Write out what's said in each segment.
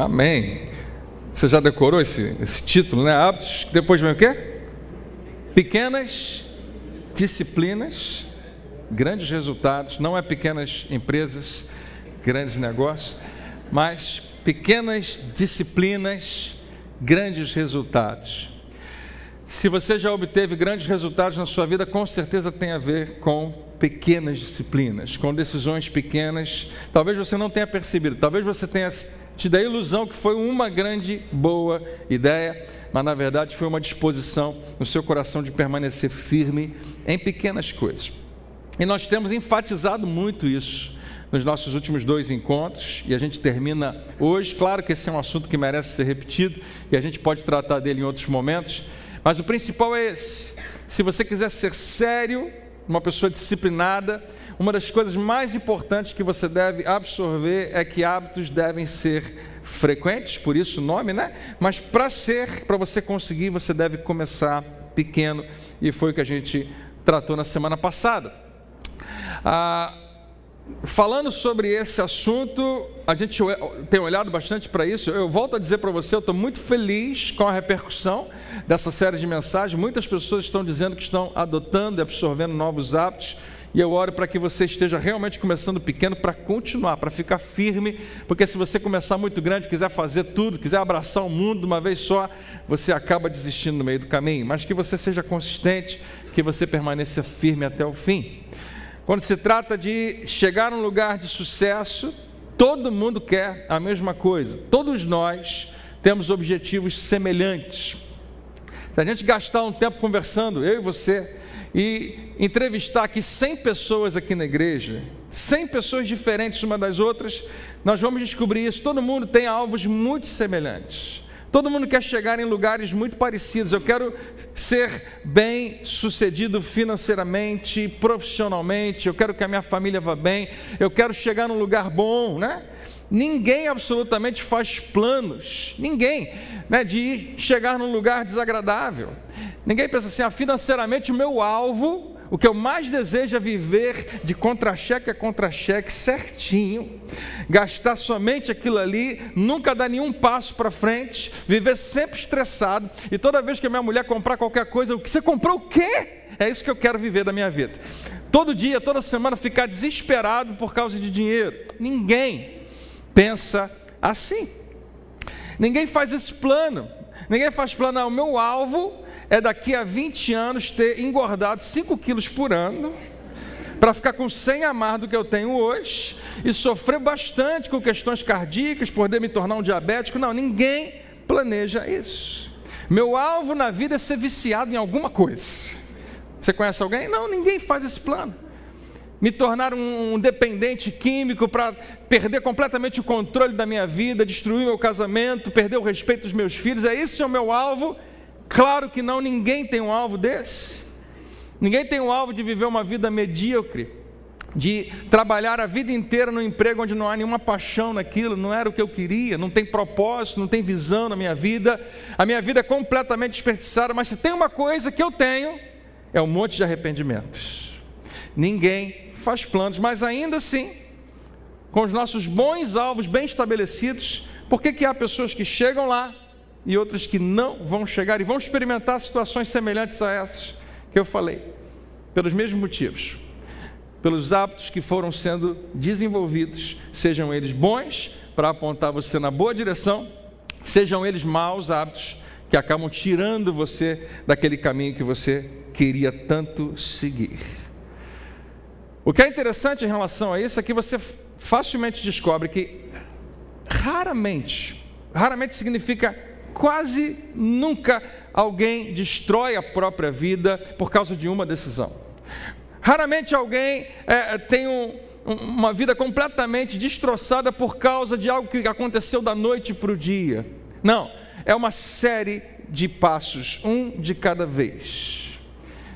Amém. Você já decorou esse título, né? Hábitos, depois vem o quê? Pequenas disciplinas, grandes resultados. Não é pequenas empresas, grandes negócios, mas pequenas disciplinas, grandes resultados. Se você já obteve grandes resultados na sua vida, com certeza tem a ver com pequenas disciplinas, com decisões pequenas. Talvez você não tenha percebido, talvez você tenha tido a ilusão que foi uma grande, boa ideia, mas na verdade foi uma disposição no seu coração de permanecer firme em pequenas coisas. E nós temos enfatizado muito isso nos nossos últimos 2 encontros, e a gente termina hoje. Claro que esse é um assunto que merece ser repetido, e a gente pode tratar dele em outros momentos, mas o principal é esse: se você quiser ser sério, uma pessoa disciplinada, uma das coisas mais importantes que você deve absorver é que hábitos devem ser frequentes, por isso o nome, né? Mas para você conseguir, você deve começar pequeno, e foi o que a gente tratou na semana passada. Falando sobre esse assunto, a gente tem olhado bastante para isso. Eu volto a dizer para você, eu estou muito feliz com a repercussão dessa série de mensagens. Muitas pessoas estão dizendo que estão adotando e absorvendo novos hábitos, e eu oro para que você esteja realmente começando pequeno para continuar, para ficar firme, porque se você começar muito grande, quiser fazer tudo, quiser abraçar o mundo de uma vez só, você acaba desistindo no meio do caminho. Mas que você seja consistente, que você permaneça firme até o fim. Quando se trata de chegar a um lugar de sucesso, todo mundo quer a mesma coisa. Todos nós temos objetivos semelhantes. Se a gente gastar um tempo conversando, eu e você, e entrevistar aqui 100 pessoas aqui na igreja, 100 pessoas diferentes umas das outras, nós vamos descobrir isso. Todo mundo tem alvos muito semelhantes. Todo mundo quer chegar em lugares muito parecidos. Eu quero ser bem sucedido financeiramente, profissionalmente. Eu quero que a minha família vá bem. Eu quero chegar num lugar bom, né? Ninguém absolutamente faz planos, ninguém, né, de chegar num lugar desagradável. Ninguém pensa assim: financeiramente o meu alvo, o que eu mais desejo é viver de contra-cheque a contra-cheque certinho, gastar somente aquilo ali, nunca dar nenhum passo para frente, viver sempre estressado, e toda vez que a minha mulher comprar qualquer coisa, você comprou o quê? É isso que eu quero viver da minha vida. Todo dia, toda semana ficar desesperado por causa de dinheiro. Ninguém pensa assim. Ninguém faz esse plano. Ninguém faz plano: o meu alvo é daqui a 20 anos ter engordado 5 quilos por ano, para ficar com 100 a mais do que eu tenho hoje, e sofrer bastante com questões cardíacas, poder me tornar um diabético. Não, ninguém planeja isso. Meu alvo na vida é ser viciado em alguma coisa. Você conhece alguém? Não, ninguém faz esse plano. Me tornar um dependente químico para perder completamente o controle da minha vida, destruir meu casamento, perder o respeito dos meus filhos. É esse o meu alvo? Claro que não, ninguém tem um alvo desse. Ninguém tem um alvo de viver uma vida medíocre, de trabalhar a vida inteira no emprego onde não há nenhuma paixão naquilo, não era o que eu queria, não tem propósito, não tem visão na minha vida. A minha vida é completamente desperdiçada. Mas se tem uma coisa que eu tenho, é um monte de arrependimentos. Ninguém faz planos, mas ainda assim, com os nossos bons alvos bem estabelecidos, por que há pessoas que chegam lá e outras que não vão chegar e vão experimentar situações semelhantes a essas que eu falei? Pelos mesmos motivos, pelos hábitos que foram sendo desenvolvidos, sejam eles bons para apontar você na boa direção, sejam eles maus hábitos que acabam tirando você daquele caminho que você queria tanto seguir. O que é interessante em relação a isso é que você facilmente descobre que raramente significa quase nunca, alguém destrói a própria vida por causa de uma decisão. Raramente alguém tem uma vida completamente destroçada por causa de algo que aconteceu da noite para o dia. Não, é uma série de passos, um de cada vez.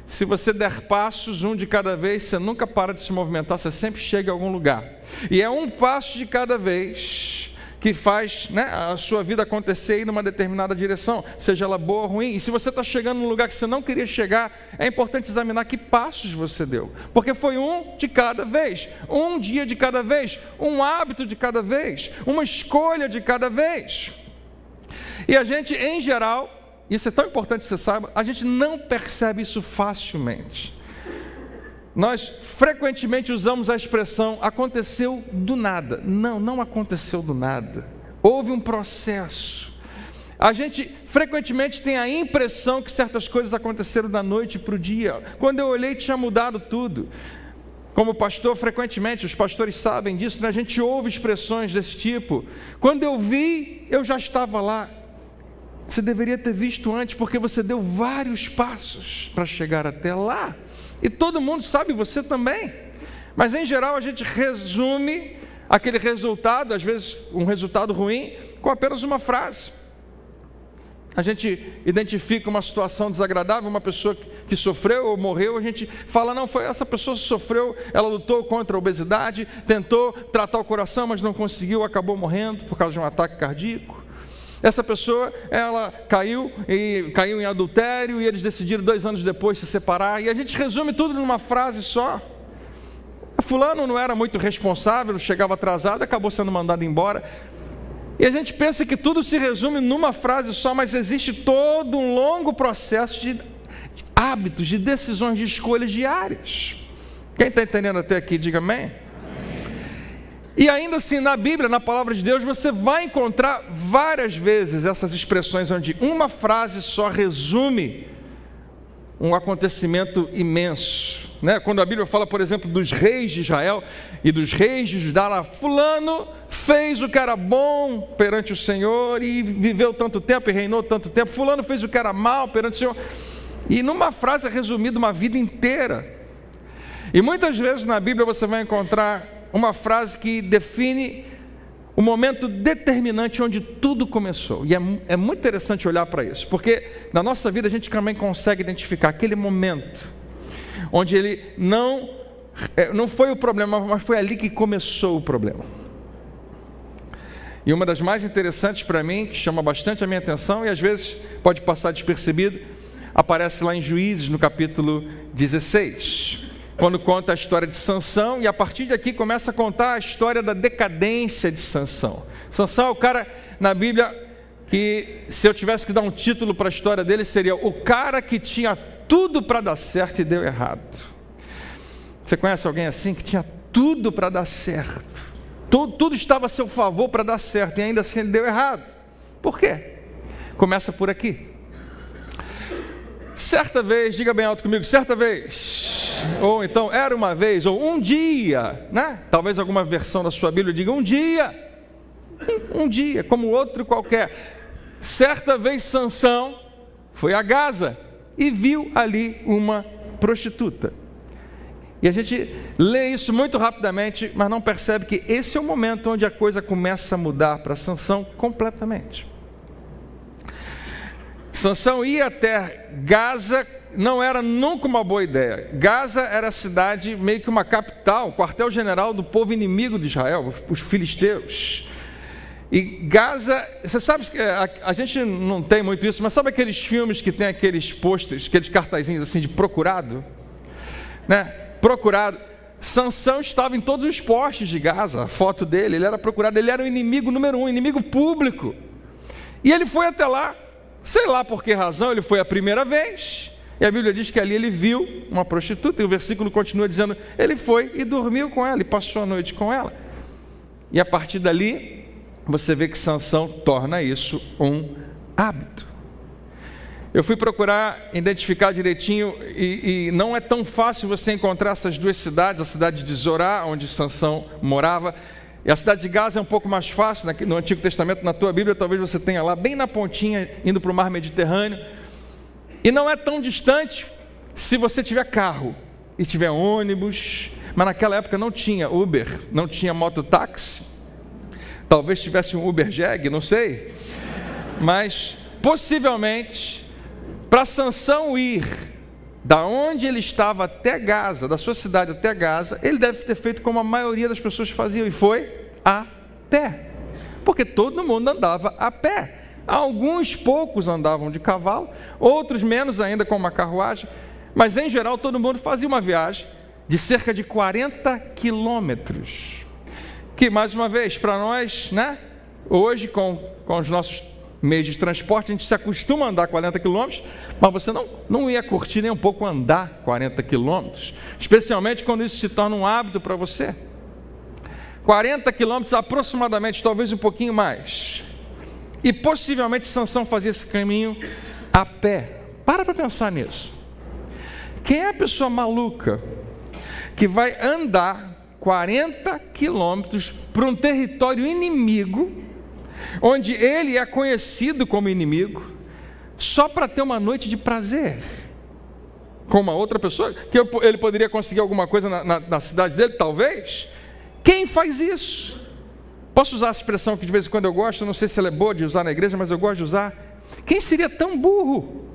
Se você der passos, um de cada vez, você nunca para de se movimentar, você sempre chega a algum lugar. E é um passo de cada vez que faz, né, a sua vida acontecer em uma determinada direção, seja ela boa ou ruim. E se você está chegando num lugar que você não queria chegar, é importante examinar que passos você deu, porque foi um de cada vez, um dia de cada vez, um hábito de cada vez, uma escolha de cada vez. E a gente, em geral, isso é tão importante que você saiba, a gente não percebe isso facilmente. Nós frequentemente usamos a expressão aconteceu do nada. Não, não aconteceu do nada. Houve um processo. A gente frequentemente tem a impressão que certas coisas aconteceram da noite para o dia. Quando eu olhei, tinha mudado tudo. Como pastor, frequentemente, os pastores sabem disso, né? A gente ouve expressões desse tipo. Quando eu vi, eu já estava lá. Você deveria ter visto antes, porque você deu vários passos para chegar até lá. E todo mundo sabe, você também. Mas em geral a gente resume aquele resultado, às vezes um resultado ruim, com apenas uma frase. A gente identifica uma situação desagradável, uma pessoa que sofreu ou morreu, a gente fala, não, foi essa pessoa que sofreu, ela lutou contra a obesidade, tentou tratar o coração, mas não conseguiu, acabou morrendo por causa de um ataque cardíaco. Essa pessoa, ela caiu em adultério e eles decidiram 2 anos depois se separar. E a gente resume tudo numa frase só. Fulano não era muito responsável, chegava atrasado, acabou sendo mandado embora. E a gente pensa que tudo se resume numa frase só, mas existe todo um longo processo de hábitos, de decisões, de escolhas diárias. Quem está entendendo até aqui, diga amém. E ainda assim, na Bíblia, na Palavra de Deus, você vai encontrar várias vezes essas expressões onde uma frase só resume um acontecimento imenso, né? Quando a Bíblia fala, por exemplo, dos reis de Israel e dos reis de Judá, lá, fulano fez o que era bom perante o Senhor e viveu tanto tempo e reinou tanto tempo, fulano fez o que era mal perante o Senhor, e numa frase é resumida uma vida inteira. E muitas vezes na Bíblia você vai encontrar uma frase que define o momento determinante onde tudo começou. E é muito interessante olhar para isso, porque na nossa vida a gente também consegue identificar aquele momento onde ele não foi o problema, mas foi ali que começou o problema. E uma das mais interessantes para mim, que chama bastante a minha atenção e às vezes pode passar despercebido, aparece lá em Juízes, no capítulo 16. Quando conta a história de Sansão, e a partir daqui começa a contar a história da decadência de Sansão. Sansão é o cara na Bíblia que, se eu tivesse que dar um título para a história dele, seria o cara que tinha tudo para dar certo e deu errado. Você conhece alguém assim, que tinha tudo para dar certo? Tudo estava a seu favor para dar certo, e ainda assim ele deu errado. Por quê? Começa por aqui. Certa vez, diga bem alto comigo, certa vez, ou então era uma vez, ou um dia, né? Talvez alguma versão da sua Bíblia diga um dia, como outro qualquer. Certa vez Sansão foi a Gaza e viu ali uma prostituta. E a gente lê isso muito rapidamente, mas não percebe que esse é o momento onde a coisa começa a mudar para Sansão completamente. Sansão ia até Gaza, não era nunca uma boa ideia. Gaza era a cidade, meio que uma capital, quartel-general do povo inimigo de Israel, os filisteus. E Gaza, você sabe, a gente não tem muito isso, mas sabe aqueles filmes que tem aqueles posters, aqueles cartazinhos assim de procurado? Né? Procurado. Sansão estava em todos os postes de Gaza, a foto dele, ele era procurado, ele era o inimigo número 1, inimigo público. E ele foi até lá. Sei lá por que razão, ele foi a primeira vez, e a Bíblia diz que ali ele viu uma prostituta, e o versículo continua dizendo, ele foi e dormiu com ela, e passou a noite com ela. E a partir dali, você vê que Sansão torna isso um hábito. Eu fui procurar identificar direitinho, e não é tão fácil você encontrar essas duas cidades, a cidade de Zorá, onde Sansão morava, e a cidade de Gaza é um pouco mais fácil, no Antigo Testamento, na tua Bíblia, talvez você tenha lá, bem na pontinha, indo para o mar Mediterrâneo. E não é tão distante se você tiver carro e tiver ônibus, mas naquela época não tinha Uber, não tinha mototáxi. Talvez tivesse um Uber Jeg, não sei. Mas, possivelmente, para Sansão ir da onde ele estava até Gaza, da sua cidade até Gaza, ele deve ter feito como a maioria das pessoas faziam, e foi a pé. porque todo mundo andava a pé. Alguns poucos andavam de cavalo, outros menos ainda com uma carruagem, mas em geral todo mundo fazia uma viagem de cerca de 40 quilômetros. Que, mais uma vez, para nós, né, hoje com os nossos meios de transporte, a gente se acostuma a andar 40 quilômetros, mas você não ia curtir nem um pouco andar 40 quilômetros, especialmente quando isso se torna um hábito para você. 40 quilômetros aproximadamente, talvez um pouquinho mais. E possivelmente Sansão fazia esse caminho a pé. Para pensar nisso. Quem é a pessoa maluca que vai andar 40 quilômetros para um território inimigo, onde ele é conhecido como inimigo, só para ter uma noite de prazer com uma outra pessoa, que ele poderia conseguir alguma coisa na cidade dele, talvez? Quem faz isso? Posso usar a expressão que de vez em quando eu gosto, não sei se ela é boa de usar na igreja, mas eu gosto de usar. Quem seria tão burro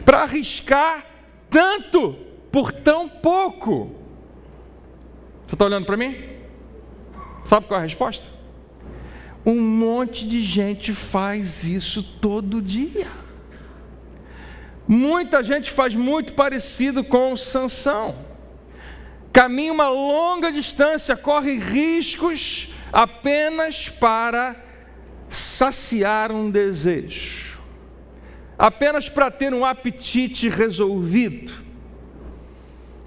para arriscar tanto por tão pouco? Você está olhando para mim? Sabe qual é a resposta? Um monte de gente faz isso todo dia. Muita gente faz muito parecido com Sansão. Caminha uma longa distância, corre riscos apenas para saciar um desejo, apenas para ter um apetite resolvido.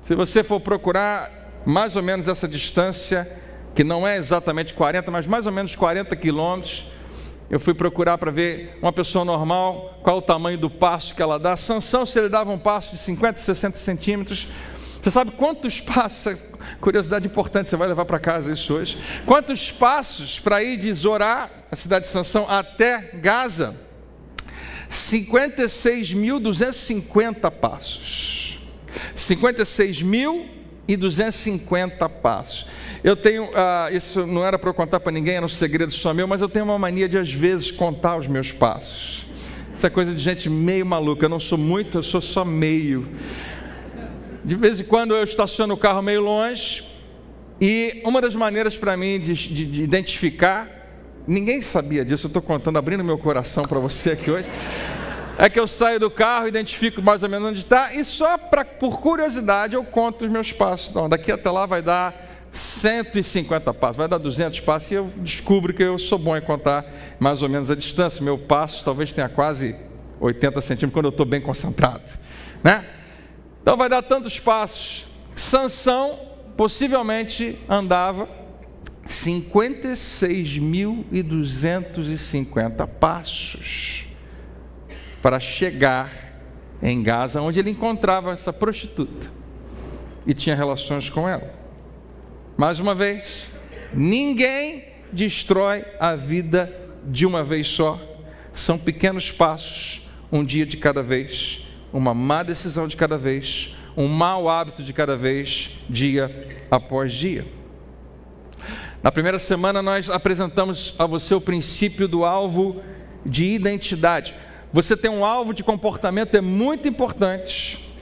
Se você for procurar mais ou menos essa distância, que não é exatamente 40, mas mais ou menos 40 quilômetros, eu fui procurar para ver uma pessoa normal, qual é o tamanho do passo que ela dá. Sansão, se ele dava um passo de 50, 60 centímetros, você sabe quantos passos, curiosidade importante, você vai levar para casa isso hoje, quantos passos para ir de Zorá, a cidade de Sansão, até Gaza? 56.250 passos. 56.250 passos. Eu tenho, isso não era para eu contar para ninguém, era um segredo só meu, mas eu tenho uma mania de às vezes contar os meus passos. Isso é coisa de gente meio maluca, eu não sou muito, eu sou só meio. De vez em quando eu estaciono o carro meio longe, e uma das maneiras para mim de identificar, ninguém sabia disso, eu estou contando, abrindo meu coração para você aqui hoje, é que eu saio do carro, identifico mais ou menos onde está, e só por curiosidade eu conto os meus passos. Então, daqui até lá vai dar 150 passos, vai dar 200 passos, e eu descubro que eu sou bom em contar mais ou menos a distância. Meu passo talvez tenha quase 80 centímetros quando eu estou bem concentrado, né? Então vai dar tantos passos. Sansão possivelmente andava 56.250 passos para chegar em Gaza, onde ele encontrava essa prostituta e tinha relações com ela. Mais uma vez, ninguém destrói a vida de uma vez só. São pequenos passos, um dia de cada vez, uma má decisão de cada vez, um mau hábito de cada vez, dia após dia. Na primeira semana nós apresentamos a você o princípio do alvo de identidade. Você ter um alvo de comportamento é muito importante,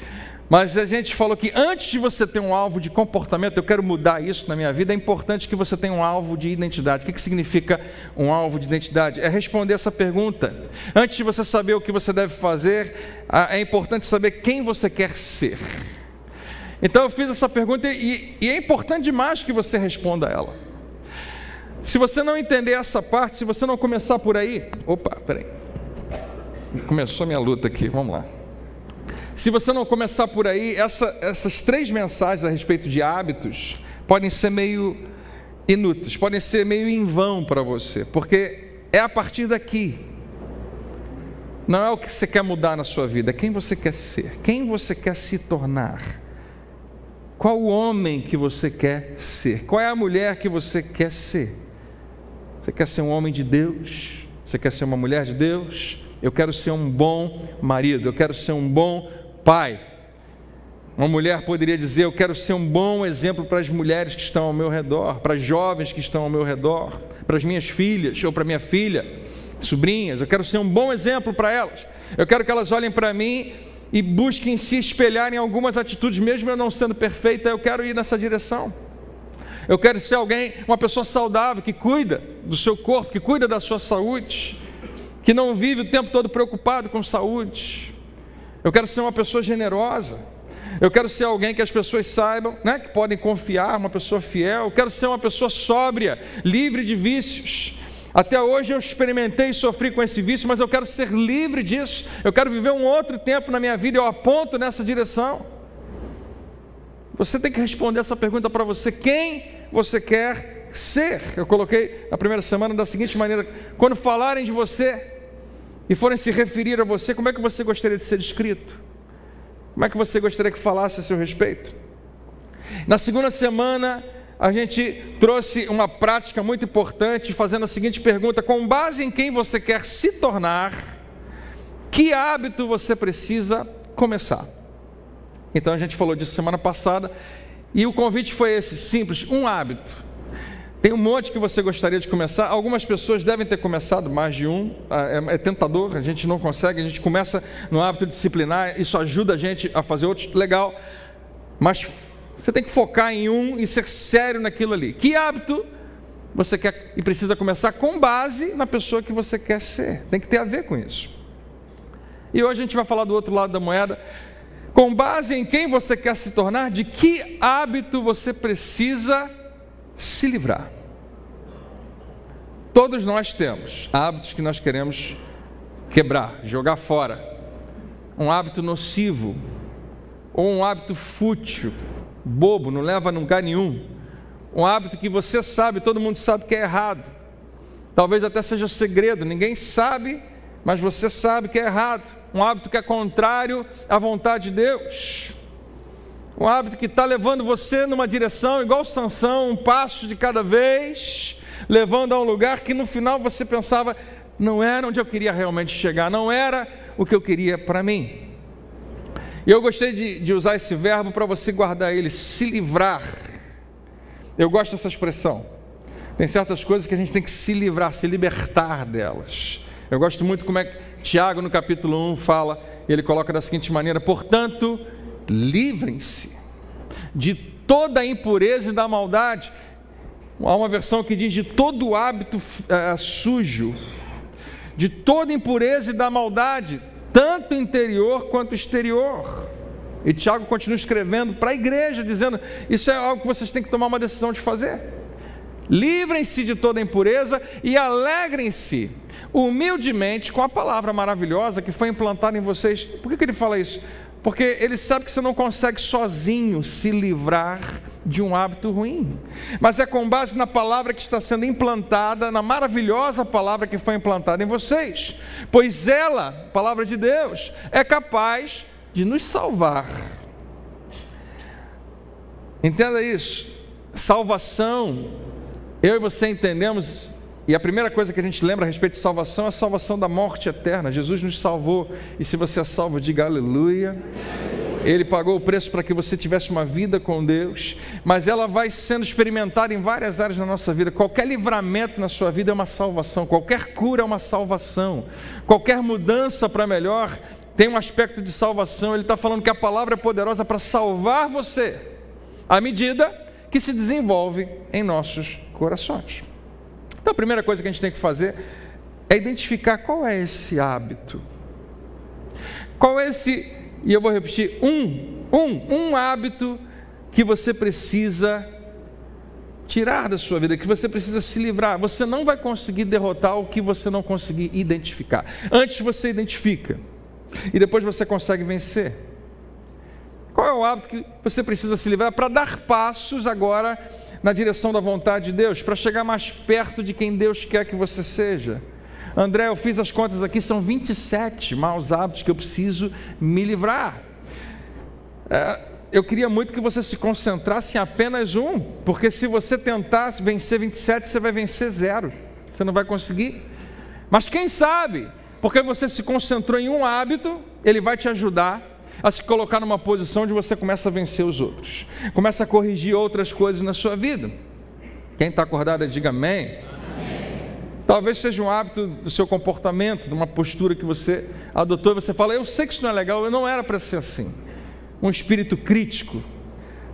mas a gente falou que antes de você ter um alvo de comportamento, eu quero mudar isso na minha vida, é importante que você tenha um alvo de identidade. O que significa um alvo de identidade? É responder essa pergunta. Antes de você saber o que você deve fazer, é importante saber quem você quer ser. Então eu fiz essa pergunta e é importante demais que você responda a ela. Se você não entender essa parte, se você não começar por aí... Opa, peraí. Começou a minha luta aqui, vamos lá. Se você não começar por aí, essas 3 mensagens a respeito de hábitos podem ser meio inúteis, podem ser meio em vão para você, porque é a partir daqui. Não é o que você quer mudar na sua vida, é quem você quer ser, quem você quer se tornar. Qual o homem que você quer ser? Qual é a mulher que você quer ser? Você quer ser um homem de Deus? Você quer ser uma mulher de Deus? Eu quero ser um bom marido, eu quero ser um bom pai. Uma mulher poderia dizer, eu quero ser um bom exemplo para as mulheres que estão ao meu redor, para as jovens que estão ao meu redor, para as minhas filhas, ou para minha filha, sobrinhas, eu quero ser um bom exemplo para elas. Eu quero que elas olhem para mim e busquem se espelhar em algumas atitudes, mesmo eu não sendo perfeita, eu quero ir nessa direção. Eu quero ser alguém, uma pessoa saudável, que cuida do seu corpo, que cuida da sua saúde, que não vive o tempo todo preocupado com saúde. Eu quero ser uma pessoa generosa. Eu quero ser alguém que as pessoas saibam, né, que podem confiar, uma pessoa fiel. Eu quero ser uma pessoa sóbria, livre de vícios. Até hoje eu experimentei e sofri com esse vício, mas eu quero ser livre disso. Eu quero viver um outro tempo na minha vida, eu aponto nessa direção. Você tem que responder essa pergunta para você: quem você quer ser? Eu coloquei na primeira semana da seguinte maneira: quando falarem de você e forem se referir a você, como é que você gostaria de ser descrito? Como é que você gostaria que falasse a seu respeito? Na segunda semana, a gente trouxe uma prática muito importante, fazendo a seguinte pergunta: com base em quem você quer se tornar, que hábito você precisa começar? Então a gente falou disso semana passada, e o convite foi esse, simples, um hábito. Tem um monte que você gostaria de começar. Algumas pessoas devem ter começado mais de um. É tentador, a gente não consegue. A gente começa no hábito disciplinar, isso ajuda a gente a fazer outros, legal. Mas você tem que focar em um e ser sério naquilo ali. Que hábito você quer e precisa começar com base na pessoa que você quer ser? Tem que ter a ver com isso. E hoje a gente vai falar do outro lado da moeda. Com base em quem você quer se tornar, de que hábito você precisa se livrar? Todos nós temos hábitos que nós queremos quebrar, jogar fora. Um hábito nocivo, ou um hábito fútil, bobo, não leva a lugar nenhum. Um hábito que você sabe, todo mundo sabe que é errado. Talvez até seja segredo, ninguém sabe, mas você sabe que é errado. Um hábito que é contrário à vontade de Deus. Um hábito que está levando você numa direção, igual Sansão, um passo de cada vez, levando a um lugar que no final você pensava: não era onde eu queria realmente chegar, não era o que eu queria para mim. E eu gostei de usar esse verbo para você guardar ele: se livrar. Eu gosto dessa expressão. Tem certas coisas que a gente tem que se livrar, se libertar delas. Eu gosto muito como é que Tiago, no capítulo 1, fala, ele coloca da seguinte maneira: portanto, livrem-se de toda a impureza e da maldade. Há uma versão que diz: de todo hábito sujo, de toda impureza e da maldade, tanto interior quanto exterior. E Tiago continua escrevendo para a igreja, dizendo: isso é algo que vocês têm que tomar uma decisão de fazer. Livrem-se de toda impureza e alegrem-se humildemente com a palavra maravilhosa que foi implantada em vocês. Por que ele fala isso? Porque ele sabe que você não consegue sozinho se livrar de um hábito ruim, mas é com base na palavra que está sendo implantada, na maravilhosa palavra que foi implantada em vocês, pois ela, palavra de Deus, é capaz de nos salvar. Entenda isso. Salvação, eu e você entendemos, e a primeira coisa que a gente lembra a respeito de salvação é a salvação da morte eterna. Jesus nos salvou, e se você é salvo, diga aleluia. Ele pagou o preço para que você tivesse uma vida com Deus, mas ela vai sendo experimentada em várias áreas da nossa vida. Qualquer livramento na sua vida é uma salvação, qualquer cura é uma salvação, qualquer mudança para melhor tem um aspecto de salvação. Ele está falando que a palavra é poderosa para salvar você, à medida que se desenvolve em nossos corações. Então a primeira coisa que a gente tem que fazer é identificar qual é esse hábito. Qual é esse, e eu vou repetir, um hábito que você precisa tirar da sua vida, que você precisa se livrar. Você não vai conseguir derrotar o que você não conseguir identificar. Antes você identifica, e depois você consegue vencer. Qual é o hábito que você precisa se livrar para dar passos agora na direção da vontade de Deus, para chegar mais perto de quem Deus quer que você seja? André, eu fiz as contas aqui, são 27 maus hábitos que eu preciso me livrar. Eu queria muito que você se concentrasse em apenas um, porque se você tentar vencer 27, você vai vencer 0, você não vai conseguir. Mas quem sabe, porque você se concentrou em um hábito, ele vai te ajudar a se colocar numa posição onde você começa a vencer os outros, começa a corrigir outras coisas na sua vida. Quem está acordado, diga amém. Talvez seja um hábito do seu comportamento, de uma postura que você adotou, e você fala: eu sei que isso não é legal, eu não era para ser assim. Um espírito crítico,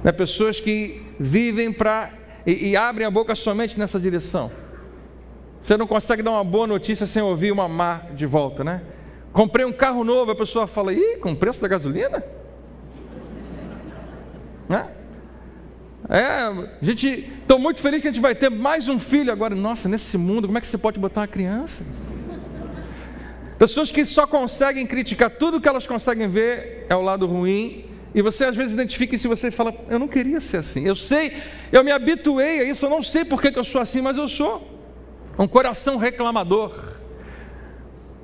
né? Pessoas que vivem e abrem a boca somente nessa direção. Você não consegue dar uma boa notícia sem ouvir uma má de volta, né? Comprei um carro novo, a pessoa fala, ih, com o preço da gasolina? Né? Estou muito feliz que a gente vai ter mais um filho agora. Nossa, nesse mundo, como é que você pode botar uma criança? Pessoas que só conseguem criticar, tudo que elas conseguem ver é o lado ruim, e você às vezes identifica isso e você fala, eu não queria ser assim, eu sei, eu me habituei a isso, eu não sei por que eu sou assim, mas eu sou um coração reclamador,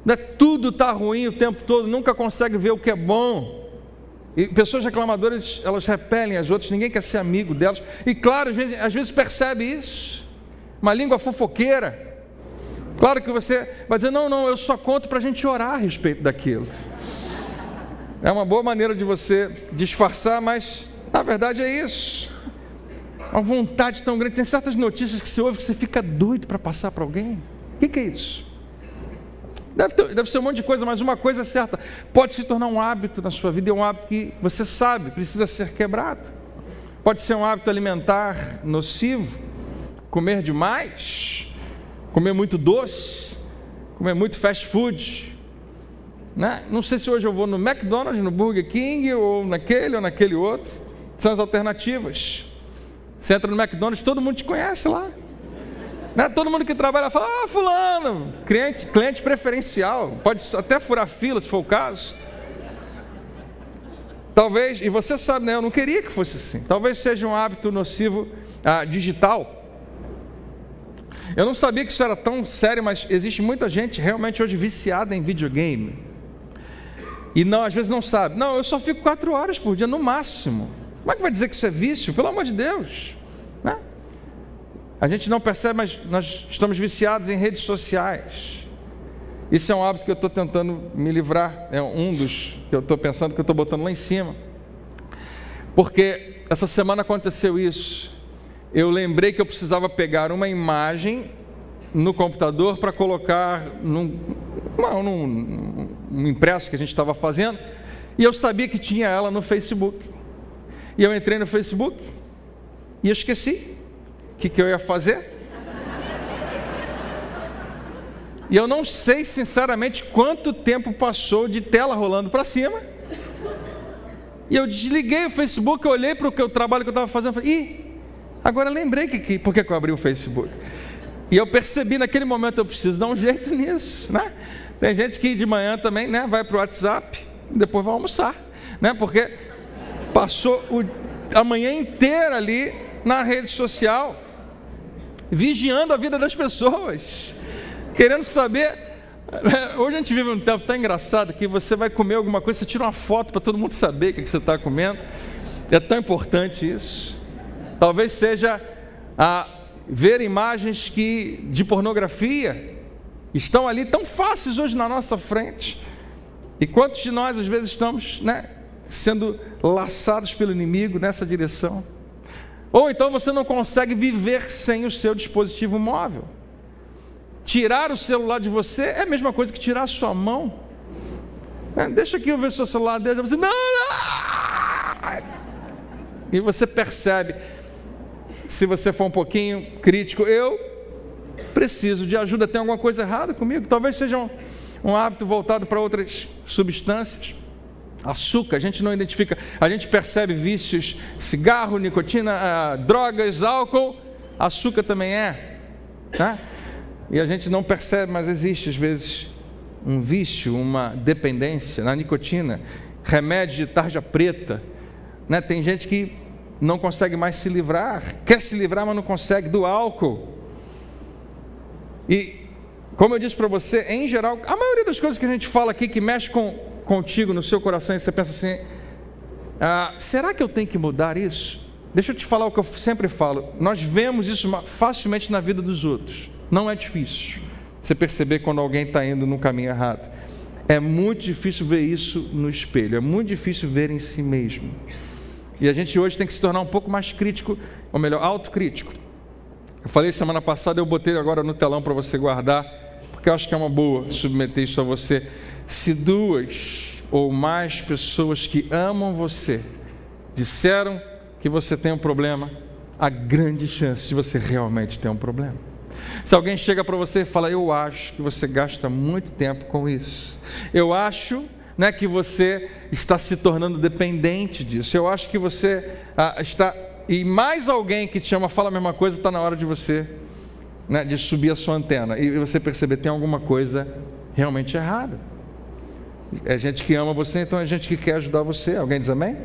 né? Tudo está ruim o tempo todo, nunca consegue ver o que é bom, e pessoas reclamadoras, elas repelem as outras, ninguém quer ser amigo delas, e claro, às vezes percebe isso, uma língua fofoqueira. Claro que você vai dizer, não, eu só conto para a gente orar a respeito daquilo. É uma boa maneira de você disfarçar, mas a verdade é isso. Uma vontade tão grande. Tem certas notícias que você ouve que você fica doido para passar para alguém. O que é isso? Deve ser um monte de coisa, mas uma coisa é certa, pode se tornar um hábito na sua vida, é um hábito que você sabe, precisa ser quebrado. Pode ser um hábito alimentar nocivo, comer demais, comer muito doce, comer muito fast food, né? Não sei se hoje eu vou no McDonald's, no Burger King, ou naquele outro, são as alternativas. Você entra no McDonald's, todo mundo te conhece lá, né? Todo mundo que trabalha fala, fulano, cliente preferencial, pode até furar fila se for o caso. Talvez, e você sabe, né? Eu não queria que fosse assim, talvez seja um hábito nocivo digital. Eu não sabia que isso era tão sério, mas existe muita gente realmente hoje viciada em videogame. E às vezes não sabe. Não, eu só fico 4 horas por dia, no máximo. Como é que vai dizer que isso é vício? Pelo amor de Deus, né? A gente não percebe, mas nós estamos viciados em redes sociais. Isso é um hábito que eu estou tentando me livrar. É um dos que eu estou pensando, que eu estou botando lá em cima. Porque essa semana aconteceu isso. Eu lembrei que eu precisava pegar uma imagem no computador para colocar num impresso que a gente estava fazendo, e eu sabia que tinha ela no Facebook. E eu entrei no Facebook e eu esqueci o que eu ia fazer. E eu não sei sinceramente quanto tempo passou de tela rolando para cima. E eu desliguei o Facebook, eu olhei para o trabalho que eu estava fazendo e falei, agora eu lembrei por que eu abri o Facebook. E eu percebi naquele momento, eu preciso dar um jeito nisso, né? Tem gente que de manhã também, né, vai para o WhatsApp, depois vai almoçar, né? Porque passou a manhã inteira ali na rede social, vigiando a vida das pessoas, querendo saber. Hoje a gente vive um tempo tão engraçado que você vai comer alguma coisa, você tira uma foto para todo mundo saber o que você está comendo. É tão importante isso. Talvez seja ver imagens de pornografia estão ali tão fáceis hoje na nossa frente. E quantos de nós às vezes estamos, né, sendo laçados pelo inimigo nessa direção? Ou então você não consegue viver sem o seu dispositivo móvel. Tirar o celular de você é a mesma coisa que tirar a sua mão. Deixa aqui eu ver seu celular, deixa você. Não! E você percebe, se você for um pouquinho crítico, eu preciso de ajuda, tem alguma coisa errada comigo? Talvez seja um hábito voltado para outras substâncias. Açúcar, a gente não identifica, a gente percebe vícios, cigarro, nicotina, drogas, álcool, açúcar também tá? E a gente não percebe, mas existe às vezes um vício, uma dependência na nicotina, remédio de tarja preta, né? Tem gente que não consegue mais se livrar, quer se livrar, mas não consegue, do álcool. E, como eu disse para você, em geral, a maioria das coisas que a gente fala aqui, que mexe contigo, no seu coração, e você pensa assim, será que eu tenho que mudar isso? Deixa eu te falar o que eu sempre falo, nós vemos isso facilmente na vida dos outros, não é difícil você perceber quando alguém está indo num caminho errado. É muito difícil ver isso no espelho, é muito difícil ver em si mesmo. E a gente hoje tem que se tornar um pouco mais crítico, ou melhor, autocrítico. Eu falei semana passada, eu botei agora no telão para você guardar, porque eu acho que é uma boa submeter isso a você. Se 2 ou mais pessoas que amam você disseram que você tem um problema, há grande chance de você realmente ter um problema. Se alguém chega para você e fala, eu acho que você gasta muito tempo com isso, eu acho, né, que você está se tornando dependente disso, eu acho que você está, e mais alguém que te ama fala a mesma coisa, está na hora de você, né, de subir a sua antena e você perceber, tem alguma coisa realmente errada. É gente que ama você, então é gente que quer ajudar você. Alguém diz amém?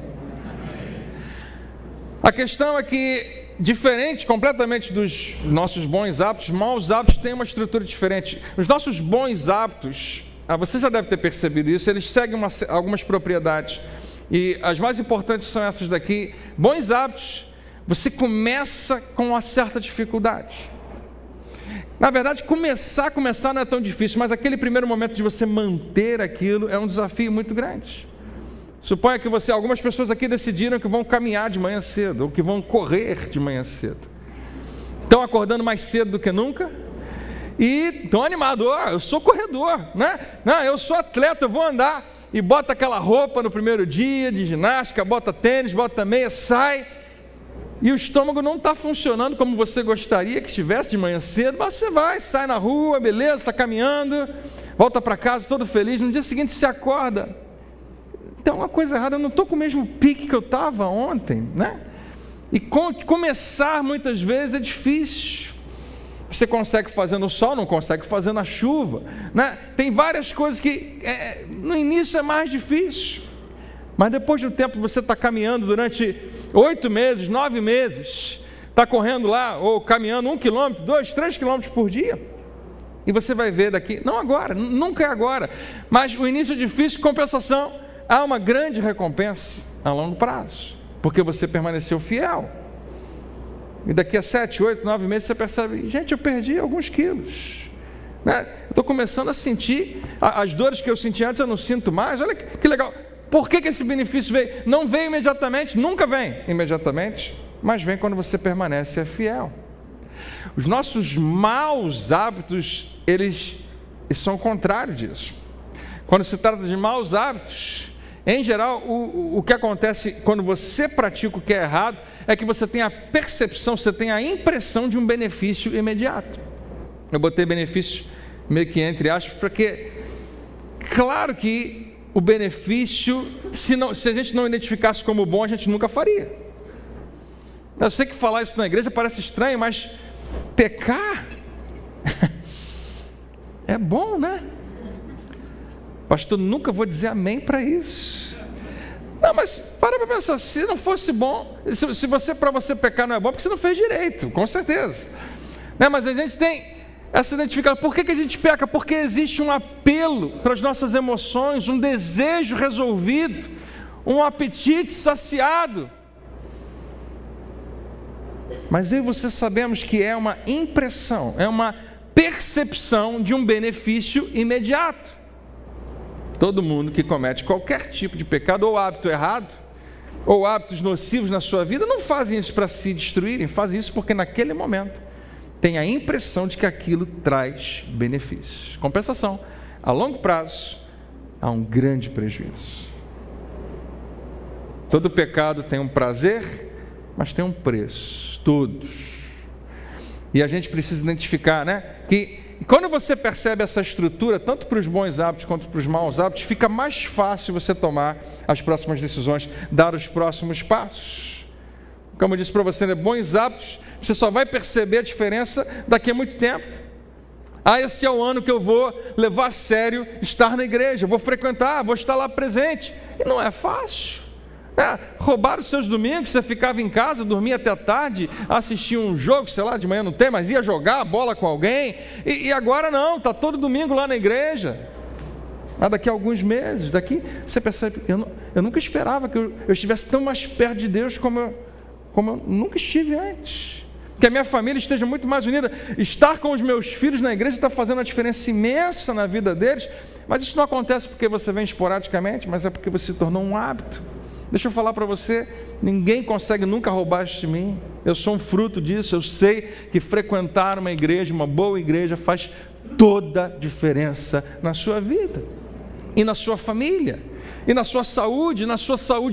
A questão é que, diferente completamente dos nossos bons hábitos, maus hábitos têm uma estrutura diferente. Os nossos bons hábitos, você já deve ter percebido isso, eles seguem algumas propriedades, e as mais importantes são essas daqui. Bons hábitos, você começa com uma certa dificuldade. Na verdade, começar não é tão difícil, mas aquele primeiro momento de você manter aquilo é um desafio muito grande. Suponha que algumas pessoas aqui decidiram que vão caminhar de manhã cedo, ou que vão correr de manhã cedo. Estão acordando mais cedo do que nunca, e estão animados, eu sou corredor, né? Não, eu sou atleta, eu vou andar, e bota aquela roupa no primeiro dia de ginástica, bota tênis, bota meia, sai, e o estômago não está funcionando como você gostaria que estivesse de manhã cedo, mas você vai, sai na rua, beleza, está caminhando, volta para casa todo feliz, no dia seguinte você acorda, tem uma coisa errada, eu não estou com o mesmo pique que eu estava ontem, né? E começar muitas vezes é difícil. Você consegue fazer no sol, não consegue fazer na chuva, né? Tem várias coisas que no início é mais difícil, mas depois de um tempo você está caminhando durante 8 meses, 9 meses, está correndo lá, ou caminhando 1 quilômetro, 2, 3 quilômetros por dia, e você vai ver daqui, não agora, nunca é agora, mas o início é difícil, compensação, há uma grande recompensa a longo prazo, porque você permaneceu fiel, e daqui a 7, 8, 9 meses você percebe, gente, eu perdi alguns quilos, né? Eu estou começando a sentir, as dores que eu senti antes eu não sinto mais, olha que legal. Por que esse benefício veio? Não veio imediatamente, nunca vem imediatamente, mas vem quando você permanece fiel. Os nossos maus hábitos, eles são o contrário disso. Quando se trata de maus hábitos, em geral, o que acontece quando você pratica o que é errado, é que você tem a percepção, você tem a impressão de um benefício imediato. Eu botei benefício meio que entre aspas, porque, claro que o benefício, se a gente não identificasse como bom, a gente nunca faria. Eu sei que falar isso na igreja parece estranho, mas pecar é bom, né? Pastor, nunca vou dizer amém para isso. Não, mas para pensar, se não fosse bom, para você pecar não é bom, porque você não fez direito, com certeza, né? Mas a gente tem essa identificação. Por que a gente peca? Porque existe um apelo para as nossas emoções, um desejo resolvido, um apetite saciado. Mas eu e você sabemos que é uma impressão, é uma percepção de um benefício imediato. Todo mundo que comete qualquer tipo de pecado ou hábito errado, ou hábitos nocivos na sua vida, não fazem isso para se destruírem, fazem isso porque naquele momento tem a impressão de que aquilo traz benefícios. Compensação, a longo prazo, há um grande prejuízo. Todo pecado tem um prazer, mas tem um preço, todos. E a gente precisa identificar, né, que quando você percebe essa estrutura, tanto para os bons hábitos quanto para os maus hábitos, fica mais fácil você tomar as próximas decisões, dar os próximos passos. Como eu disse para você, né, bons hábitos, você só vai perceber a diferença daqui a muito tempo. Esse é o ano que eu vou levar a sério estar na igreja, vou frequentar, vou estar lá presente. E não é fácil. Roubaram os seus domingos, você ficava em casa, dormia até a tarde, assistia um jogo, sei lá, de manhã não tem, mas ia jogar a bola com alguém, e agora não, está todo domingo lá na igreja. Mas daqui a alguns meses, você percebe, eu nunca esperava que eu estivesse tão mais perto de Deus como eu nunca estive antes. Que a minha família esteja muito mais unida. Estar com os meus filhos na igreja está fazendo uma diferença imensa na vida deles, mas isso não acontece porque você vem esporadicamente, mas é porque você se tornou um hábito. Deixa eu falar para você, ninguém consegue nunca roubar isso de mim, eu sou um fruto disso, eu sei que frequentar uma igreja, uma boa igreja, faz toda a diferença na sua vida, e na sua família, e na sua saúde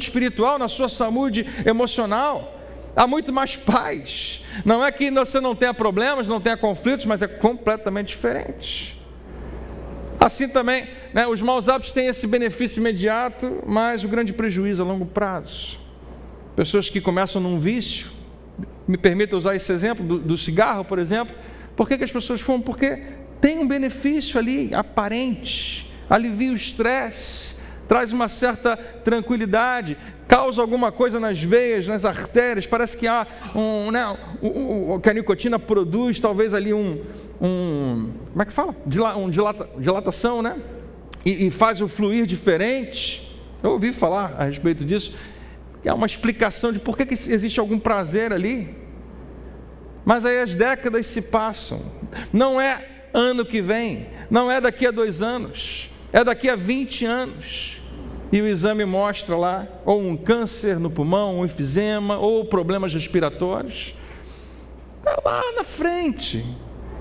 espiritual, na sua saúde emocional. há muito mais paz. Não é que você não tenha problemas, não tenha conflitos, mas é completamente diferente. Assim também, né, os maus hábitos têm esse benefício imediato, mas o grande prejuízo a longo prazo. Pessoas que começam num vício, me permita usar esse exemplo do cigarro, por exemplo. Por que as pessoas fumam? Porque tem um benefício ali aparente, alivia o estresse, traz uma certa tranquilidade, causa alguma coisa nas veias, nas artérias, parece que há que a nicotina produz talvez ali como é que fala? Dilatação, né? E faz o fluir diferente. Eu ouvi falar a respeito disso, que é uma explicação de por que existe algum prazer ali. Mas aí as décadas se passam, não é ano que vem, não é daqui a 2 anos, é daqui a 20 anos, e o exame mostra lá, ou um câncer no pulmão, um enfisema, ou problemas respiratórios, está lá na frente.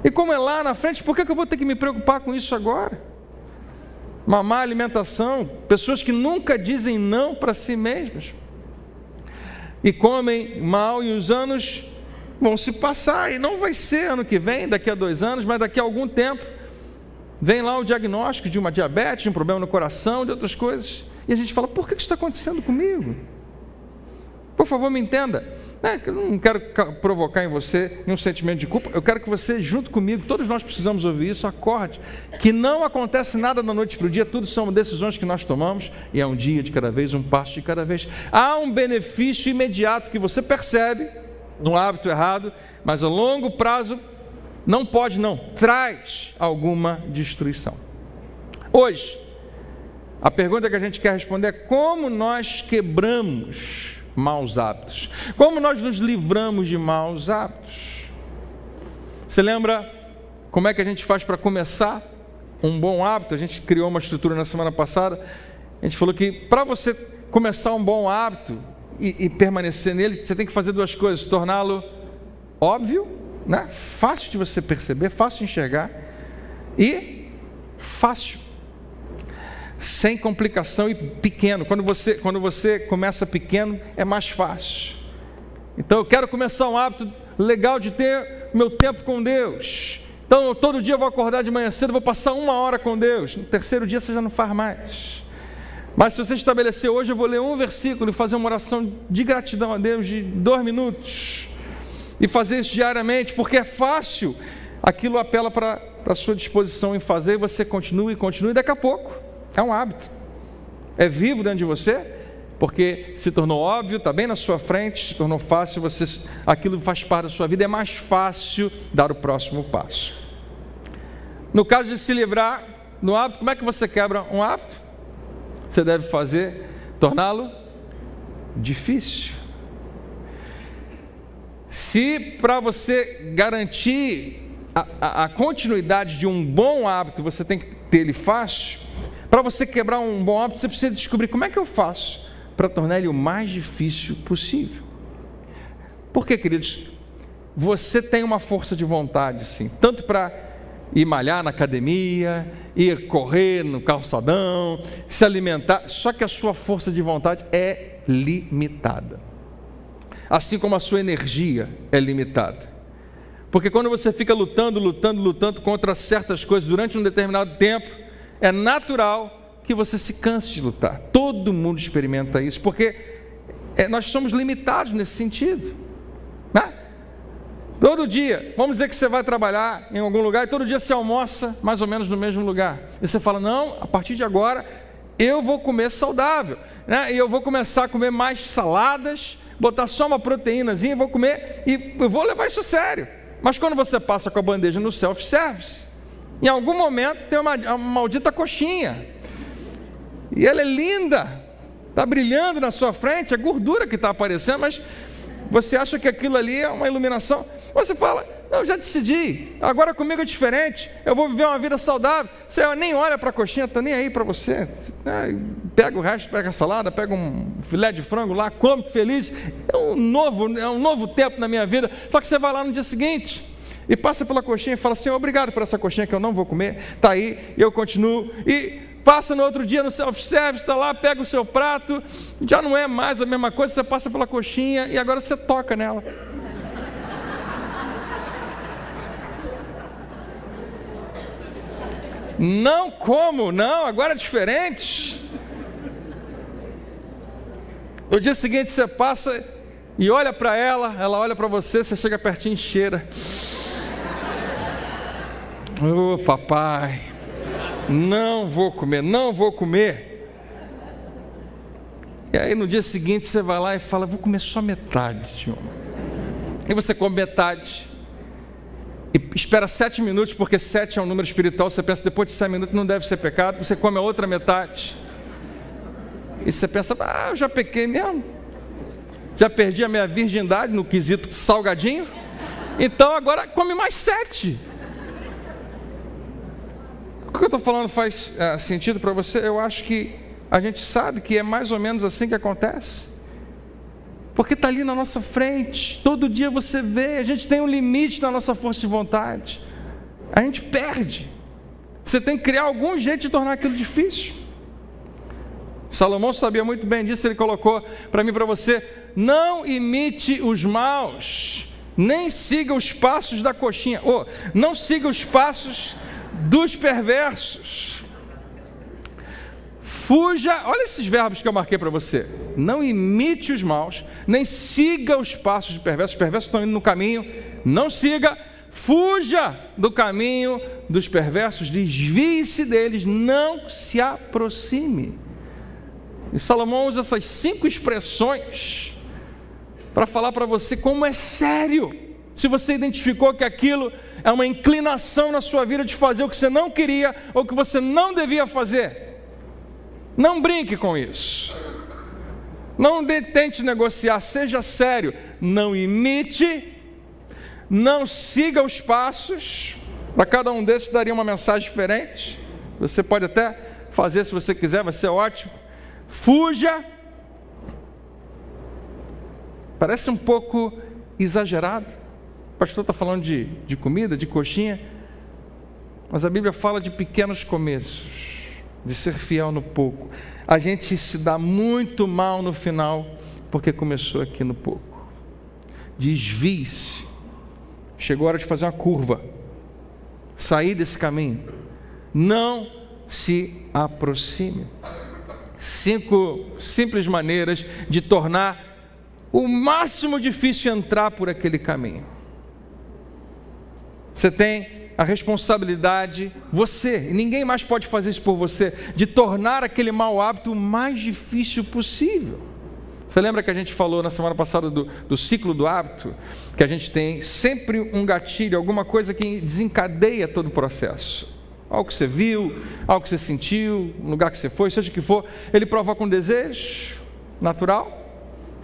E como é lá na frente, por que eu vou ter que me preocupar com isso agora? Uma má alimentação, pessoas que nunca dizem não para si mesmas, e comem mal, e os anos vão se passar, e não vai ser ano que vem, daqui a 2 anos, mas daqui a algum tempo, vem lá o diagnóstico de uma diabetes, de um problema no coração, de outras coisas, e a gente fala, por que isso está acontecendo comigo? Por favor, me entenda, eu não quero provocar em você nenhum sentimento de culpa, eu quero que você, junto comigo, todos nós precisamos ouvir isso, acorde, que não acontece nada da noite para o dia, tudo são decisões que nós tomamos, e é um dia de cada vez, um passo de cada vez. Há um benefício imediato que você percebe no hábito errado, mas a longo prazo não pode, não, traz alguma destruição. Hoje, a pergunta que a gente quer responder é como nós quebramos maus hábitos, como nós nos livramos de maus hábitos. Você lembra como é que a gente faz para começar um bom hábito? A gente criou uma estrutura na semana passada, a gente falou que para você começar um bom hábito e permanecer nele, você tem que fazer 2 coisas: torná-lo óbvio, né? Fácil de você perceber, fácil de enxergar, e fácil, sem complicação, e pequeno. Quando você começa pequeno, é mais fácil. Então eu quero começar um hábito legal de ter meu tempo com Deus. Então todo dia eu vou acordar de manhã cedo, vou passar 1 hora com Deus. No 3º dia você já não faz mais. Mas se você estabelecer hoje, eu vou ler um versículo e fazer uma oração de gratidão a Deus de 2 minutos, e fazer isso diariamente, porque é fácil, aquilo apela para a sua disposição em fazer, e você continua e continua, e daqui a pouco é um hábito, é vivo dentro de você, porque se tornou óbvio, está bem na sua frente, se tornou fácil, aquilo faz parte da sua vida, é mais fácil dar o próximo passo. No caso de se livrar no hábito, como é que você quebra um hábito? Você deve fazer, torná-lo difícil. Se para você garantir a continuidade de um bom hábito, você tem que ter ele fácil, para você quebrar um bom hábito, você precisa descobrir como é que eu faço para tornar ele o mais difícil possível. Porque, queridos, você tem uma força de vontade, sim, tanto para ir malhar na academia, ir correr no calçadão, se alimentar, só que a sua força de vontade é limitada, assim como a sua energia é limitada, porque quando você fica lutando contra certas coisas durante um determinado tempo, é natural que você se canse de lutar. Todo mundo experimenta isso, porque nós somos limitados nesse sentido, né? Todo dia, vamos dizer que você vai trabalhar em algum lugar e todo dia você almoça mais ou menos no mesmo lugar. E você fala, não, a partir de agora eu vou comer saudável, né? E eu vou começar a comer mais saladas, botar só uma proteínazinha, vou comer e eu vou levar isso a sério. Mas quando você passa com a bandeja no self-service, em algum momento tem uma maldita coxinha. E ela é linda, está brilhando na sua frente, é gordura que está aparecendo, mas você acha que aquilo ali é uma iluminação. Você fala, não, já decidi, agora comigo é diferente, eu vou viver uma vida saudável. Você nem olha para a coxinha, está nem aí para você. Pega o resto, pega a salada, pega um filé de frango lá, come feliz. É um novo tempo na minha vida. Só que você vai lá no dia seguinte e passa pela coxinha e fala, Senhor, obrigado por essa coxinha que eu não vou comer, está aí, e eu continuo. E passa no outro dia no self-service, está lá, pega o seu prato, já não é mais a mesma coisa, você passa pela coxinha e agora você toca nela. Não como, não, agora é diferente. No dia seguinte você passa e olha para ela, ela olha para você, você chega pertinho e cheira. Ô papai, não vou comer, não vou comer. E aí no dia seguinte você vai lá e fala, vou comer só metade, tio. E você come metade. E espera 7 minutos, porque 7 é um número espiritual, você pensa, depois de 7 minutos não deve ser pecado, você come a outra metade. E você pensa, eu já pequei mesmo. Já perdi a minha virgindade no quesito salgadinho. Então agora come mais 7. O que eu estou falando faz sentido para você? Eu acho que a gente sabe que é mais ou menos assim que acontece. Porque está ali na nossa frente, todo dia você vê, a gente tem um limite na nossa força de vontade, a gente perde, você tem que criar algum jeito de tornar aquilo difícil. Salomão sabia muito bem disso, ele colocou para mim e para você, não imite os maus, nem siga os passos da coxinha, não siga os passos dos perversos. Fuja, olha esses verbos que eu marquei para você. Não imite os maus, nem siga os passos de perversos. Os perversos estão indo no caminho, não siga. Fuja do caminho dos perversos, desvie-se deles, não se aproxime. E Salomão usa essas 5 expressões para falar para você como é sério. Se você identificou que aquilo é uma inclinação na sua vida de fazer o que você não queria ou que você não devia fazer. Não brinque com isso. Não tente negociar, seja sério. Não imite, não siga os passos. Para cada um desses daria uma mensagem diferente. Você pode até fazer se você quiser, vai ser ótimo. Fuja. Parece um pouco exagerado. O pastor está falando de comida, de coxinha. Mas a Bíblia fala de pequenos começos, de ser fiel no pouco. A gente se dá muito mal no final, porque começou aqui no pouco. Desvie-se. Chegou a hora de fazer uma curva. Sair desse caminho. Não se aproxime. 5 simples maneiras de tornar o máximo difícil entrar por aquele caminho. Você tem a responsabilidade, você, e ninguém mais pode fazer isso por você, de tornar aquele mau hábito o mais difícil possível. Você lembra que a gente falou na semana passada do ciclo do hábito? Que a gente tem sempre um gatilho, alguma coisa que desencadeia todo o processo. Algo que você viu, algo que você sentiu, um lugar que você foi, seja o que for, ele provoca um desejo natural.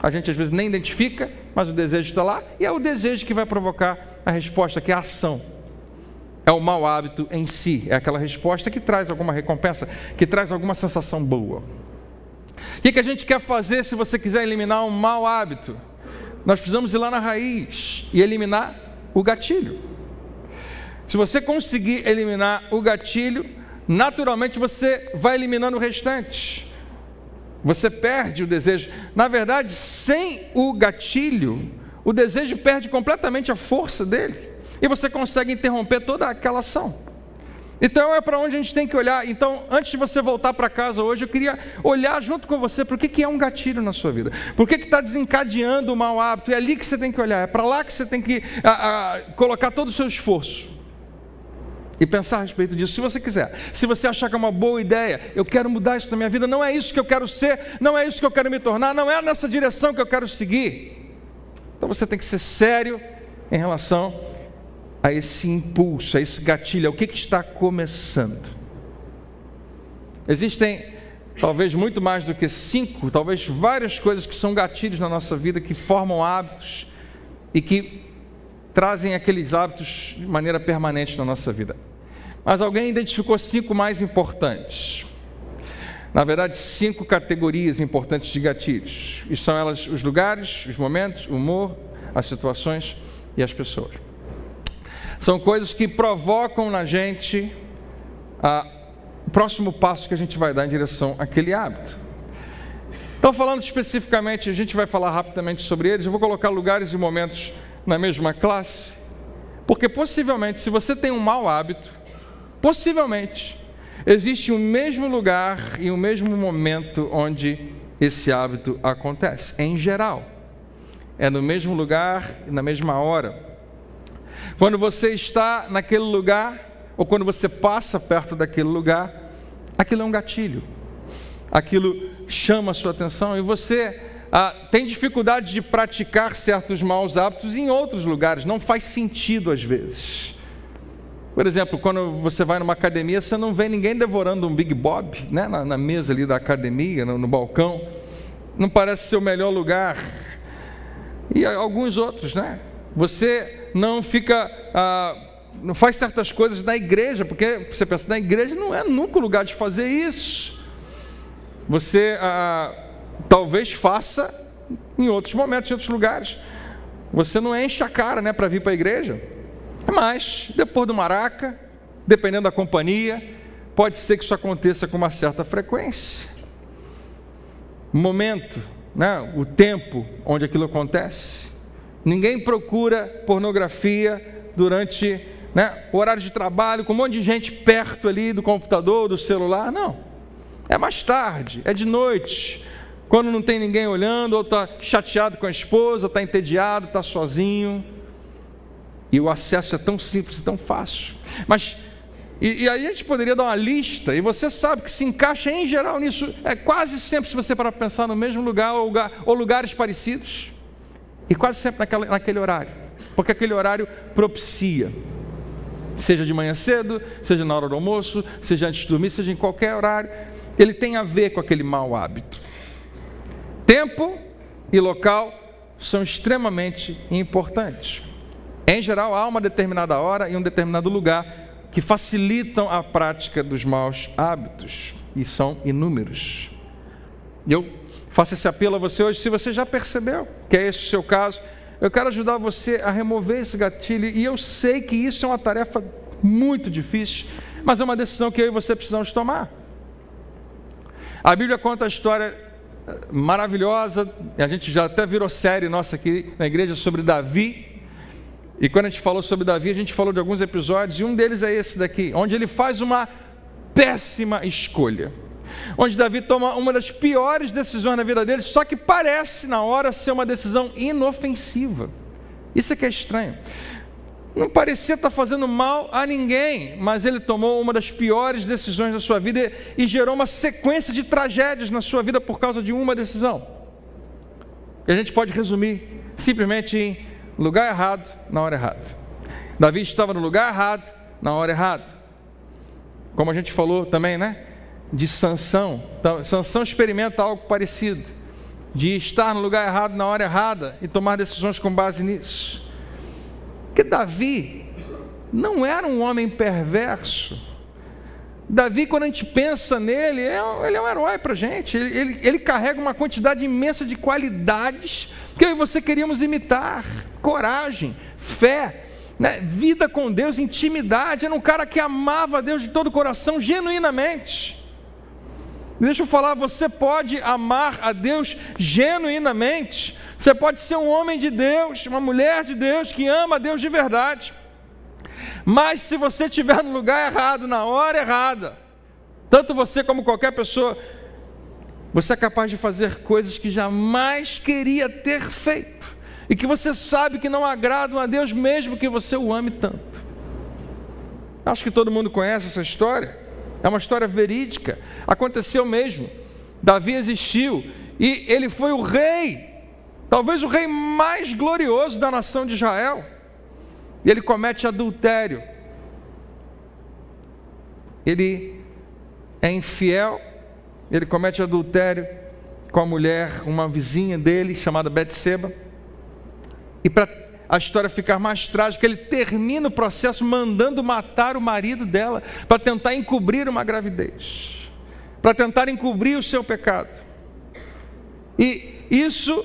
A gente às vezes nem identifica, mas o desejo está lá, e é o desejo que vai provocar a resposta, que é a ação. É o mau hábito em si, é aquela resposta que traz alguma recompensa, que traz alguma sensação boa. O que a gente quer fazer se você quiser eliminar um mau hábito? Nós precisamos ir lá na raiz e eliminar o gatilho. Se você conseguir eliminar o gatilho, naturalmente você vai eliminando o restante. Você perde o desejo. Na verdade, sem o gatilho, o desejo perde completamente a força dele. E você consegue interromper toda aquela ação. Então é para onde a gente tem que olhar. Então, antes de você voltar para casa hoje, eu queria olhar junto com você para o que é um gatilho na sua vida. Por que está desencadeando o mau hábito? É ali que você tem que olhar, é para lá que você tem que colocar todo o seu esforço. E pensar a respeito disso, se você quiser. Se você achar que é uma boa ideia, eu quero mudar isso na minha vida, não é isso que eu quero ser, não é isso que eu quero me tornar, não é nessa direção que eu quero seguir. Então você tem que ser sério em relação a esse impulso, a esse gatilho, o que está começando. Existem talvez muito mais do que 5, talvez várias coisas que são gatilhos na nossa vida, que formam hábitos e que trazem aqueles hábitos de maneira permanente na nossa vida. Mas alguém identificou 5 mais importantes. Na verdade, 5 categorias importantes de gatilhos. E são elas os lugares, os momentos, o humor, as situações e as pessoas. São coisas que provocam na gente próximo passo que a gente vai dar em direção àquele hábito. Então, falando especificamente, a gente vai falar rapidamente sobre eles. Eu vou colocar lugares e momentos na mesma classe, porque possivelmente, se você tem um mau hábito, possivelmente existe o mesmo lugar e o mesmo momento onde esse hábito acontece. Em geral, é no mesmo lugar e na mesma hora. Quando você está naquele lugar, ou quando você passa perto daquele lugar, aquilo é um gatilho. Aquilo chama a sua atenção e você tem dificuldade de praticar certos maus hábitos em outros lugares. Não faz sentido às vezes. Por exemplo, quando você vai numa academia, você não vê ninguém devorando um Big Bob, né, na mesa ali da academia, no balcão. Não parece ser o melhor lugar. E alguns outros, né? Você não fica... não faz certas coisas na igreja, porque você pensa, na igreja não é nunca o lugar de fazer isso. Você talvez faça em outros momentos, em outros lugares. Você não enche a cara, né, para vir para a igreja. Mas, depois do maraca, dependendo da companhia, pode ser que isso aconteça com uma certa frequência. Momento, né, o tempo onde aquilo acontece. Ninguém procura pornografia durante, né, o horário de trabalho, com um monte de gente perto ali do computador, do celular. Não. É mais tarde, é de noite, quando não tem ninguém olhando, ou está chateado com a esposa, ou está entediado, está sozinho. E o acesso é tão simples e tão fácil. Mas, e aí a gente poderia dar uma lista, e você sabe que se encaixa em geral nisso, é quase sempre, se você parar para pensar, no mesmo lugar, ou lugares parecidos, e quase sempre naquele horário, porque aquele horário propicia, seja de manhã cedo, seja na hora do almoço, seja antes de dormir, seja em qualquer horário, ele tem a ver com aquele mau hábito. Tempo e local são extremamente importantes. Em geral, há uma determinada hora e um determinado lugar que facilitam a prática dos maus hábitos, e são inúmeros. E eu faço esse apelo a você hoje, se você já percebeu que é esse o seu caso, eu quero ajudar você a remover esse gatilho, e eu sei que isso é uma tarefa muito difícil, mas é uma decisão que eu e você precisamos tomar. A Bíblia conta a história maravilhosa, a gente já até virou série nossa aqui na igreja sobre Davi, e quando a gente falou sobre Davi, a gente falou de alguns episódios, e um deles é esse daqui, onde ele faz uma péssima escolha, onde Davi toma uma das piores decisões na vida dele, só que parece na hora ser uma decisão inofensiva. Isso é que é estranho. Não parecia estar fazendo mal a ninguém, mas ele tomou uma das piores decisões da sua vida e gerou uma sequência de tragédias na sua vida por causa de uma decisão. E a gente pode resumir simplesmente em lugar errado, na hora errada. Davi estava no lugar errado, na hora errada. Como a gente falou também, né? De Sansão. Então, Sansão experimenta algo parecido, de estar no lugar errado, na hora errada, e tomar decisões com base nisso. Porque Davi não era um homem perverso. Davi, quando a gente pensa nele, ele é um herói para a gente. Ele carrega uma quantidade imensa de qualidades que eu e você queríamos imitar. Coragem, fé, né? Vida com Deus, intimidade. Era um cara que amava a Deus de todo o coração, genuinamente. Deixa eu falar, você pode amar a Deus genuinamente. Você pode ser um homem de Deus, uma mulher de Deus que ama a Deus de verdade. Mas se você estiver no lugar errado, na hora errada, tanto você como qualquer pessoa, você é capaz de fazer coisas que jamais queria ter feito, e que você sabe que não agradam a Deus, mesmo que você o ame tanto. Acho que todo mundo conhece essa história, é uma história verídica, aconteceu mesmo. Davi existiu, e ele foi o rei, talvez o rei mais glorioso da nação de Israel, e ele comete adultério, ele é infiel, ele comete adultério com a mulher, uma vizinha dele, chamada Betseba, e para a história ficar mais trágica, ele termina o processo mandando matar o marido dela, para tentar encobrir uma gravidez, para tentar encobrir o seu pecado. E isso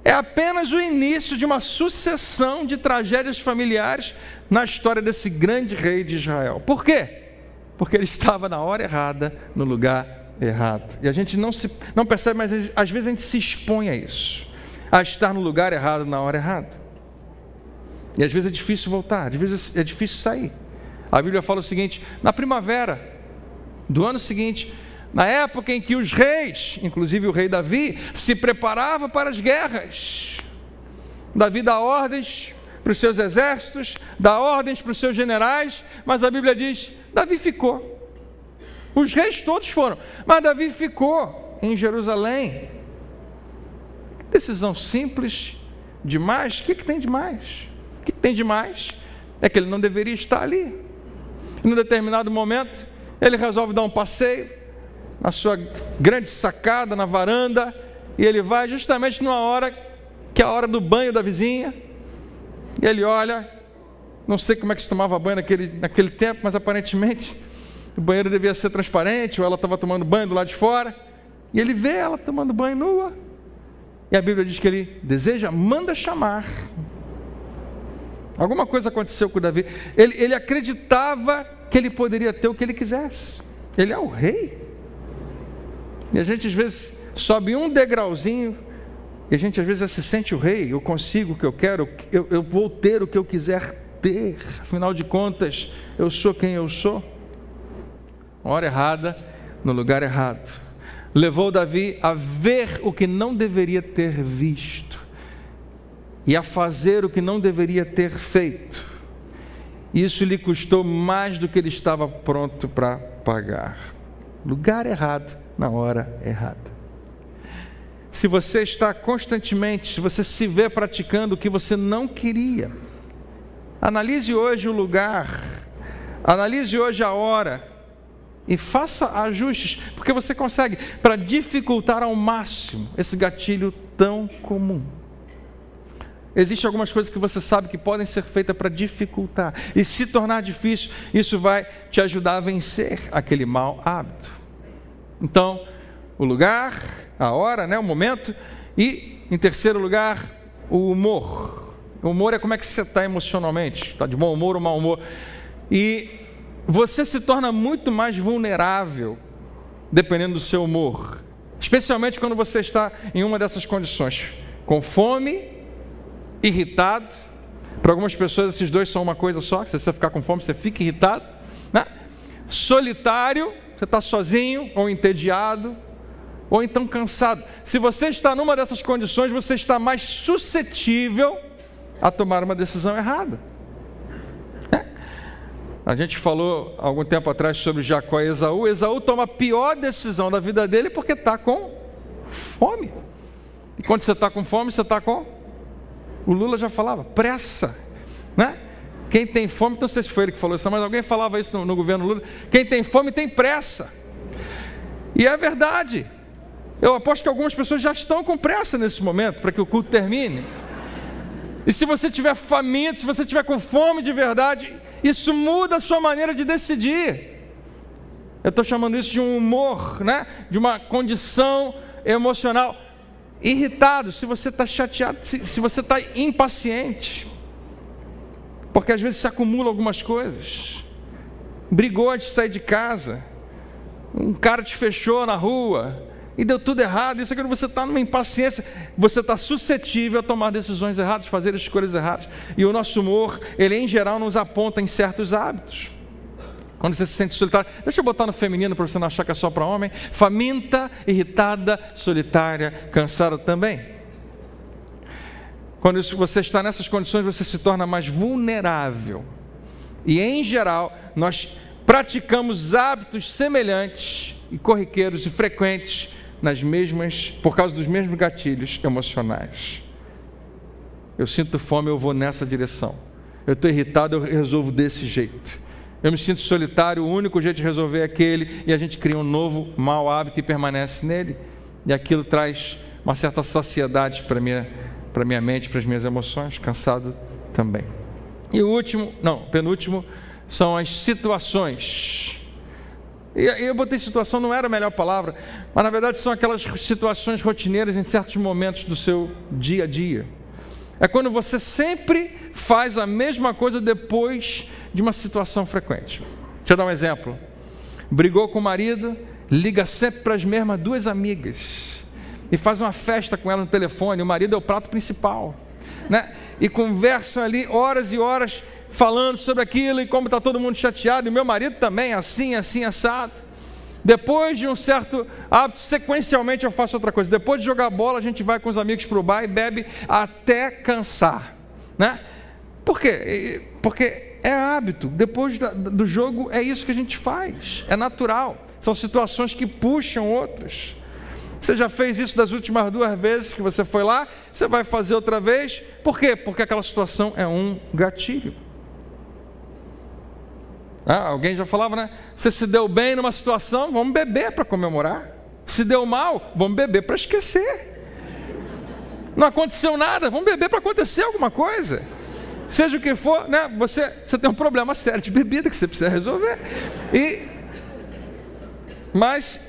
é apenas o início de uma sucessão de tragédias familiares na história desse grande rei de Israel. Por quê? Porque ele estava na hora errada, no lugar errado. E a gente não percebe, mas às vezes a gente se expõe a isso, a estar no lugar errado, na hora errada. E às vezes é difícil voltar, às vezes é difícil sair. A Bíblia fala o seguinte: na primavera do ano seguinte, na época em que os reis, inclusive o rei Davi, se preparava para as guerras, Davi dá ordens para os seus exércitos, dá ordens para os seus generais, mas a Bíblia diz: Davi ficou. Os reis todos foram, mas Davi ficou em Jerusalém. Decisão simples demais. O que tem de mais? O que tem de mais é que ele não deveria estar ali. E num determinado momento, ele resolve dar um passeio na sua grande sacada, na varanda, e ele vai justamente numa hora que é a hora do banho da vizinha, e ele olha, não sei como é que se tomava banho naquele tempo, mas aparentemente o banheiro devia ser transparente, ou ela estava tomando banho do lado de fora, e ele vê ela tomando banho nua, e a Bíblia diz que ele manda chamar. Alguma coisa aconteceu com Davi. Ele acreditava que ele poderia ter o que ele quisesse. Ele é o rei. E a gente às vezes sobe um degrauzinho, e a gente às vezes se sente o rei. Eu consigo o que eu quero, eu vou ter o que eu quiser ter. Afinal de contas, eu sou quem eu sou. Hora errada, no lugar errado. Levou Davi a ver o que não deveria ter visto, e a fazer o que não deveria ter feito. Isso lhe custou mais do que ele estava pronto para pagar. Lugar errado, na hora errada. Se você está constantemente, se você se vê praticando o que você não queria, analise hoje o lugar, analise hoje a hora, e faça ajustes, porque você consegue, para dificultar ao máximo esse gatilho tão comum. Existem algumas coisas que você sabe que podem ser feitas para dificultar, e se tornar difícil, isso vai te ajudar a vencer aquele mau hábito. Então, o lugar, a hora, o momento, e em terceiro lugar, o humor. O humor é como é que você está emocionalmente, está de bom humor ou mau humor, e você se torna muito mais vulnerável dependendo do seu humor, especialmente quando você está em uma dessas condições, com fome, irritado. Para algumas pessoas esses dois são uma coisa só. Se você ficar com fome, você fica irritado, solitário, você está sozinho, ou entediado, ou então cansado. Se você está numa dessas condições, você está mais suscetível a tomar uma decisão errada. A gente falou algum tempo atrás sobre Jacó e Esaú. Esaú toma a pior decisão da vida dele porque está com fome. E quando você está com fome, você está com... O Lula já falava, pressa, Quem tem fome, não sei se foi ele que falou isso, mas alguém falava isso no governo Lula. Quem tem fome tem pressa. E é verdade. Eu aposto que algumas pessoas já estão com pressa nesse momento, para que o culto termine. E se você estiver faminto, se você estiver com fome de verdade, isso muda a sua maneira de decidir. Eu estou chamando isso de um humor, de uma condição emocional. Irritado, se você está chateado, se você está impaciente, porque às vezes se acumulam algumas coisas. Brigou antes de sair de casa, um cara te fechou na rua e deu tudo errado. Isso aqui, você está numa impaciência, você está suscetível a tomar decisões erradas, fazer escolhas erradas. E o nosso humor, ele em geral nos aponta em certos hábitos. Quando você se sente solitário, deixa eu botar no feminino para você não achar que é só para homem. Faminta, irritada, solitária, cansada também. Quando você está nessas condições, você se torna mais vulnerável. E em geral, nós praticamos hábitos semelhantes e corriqueiros e frequentes por causa dos mesmos gatilhos emocionais. Eu sinto fome, eu vou nessa direção. Eu estou irritado, eu resolvo desse jeito. Eu me sinto solitário, o único jeito de resolver é aquele, e a gente cria um novo mau hábito e permanece nele, e aquilo traz uma certa saciedade para minha mente, para as minhas emoções, cansado também. E penúltimo, são as situações. E eu botei situação, não era a melhor palavra, mas na verdade são aquelas situações rotineiras em certos momentos do seu dia a dia. É quando você sempre faz a mesma coisa depois de uma situação frequente. Deixa eu dar um exemplo. brigou com o marido, liga sempre para as mesmas duas amigas e faz uma festa com ela no telefone. O marido é o prato principal, né? E conversam ali horas e horas falando sobre aquilo e como está todo mundo chateado. E meu marido também, assim, assado. Depois de um certo hábito, sequencialmente eu faço outra coisa. Depois de jogar bola, a gente vai com os amigos para o bar e bebe até cansar, né? Por quê? Porque é hábito. Depois do jogo é isso que a gente faz, é natural. São situações que puxam outras. Você já fez isso das últimas 2 vezes que você foi lá, você vai fazer outra vez. Por quê? Porque aquela situação é um gatilho. Alguém já falava, né? Você se deu bem numa situação, vamos beber para comemorar. Se deu mal, vamos beber para esquecer. Não aconteceu nada, vamos beber para acontecer alguma coisa. Seja o que for, né? Você tem um problema sério de bebida que você precisa resolver. Mas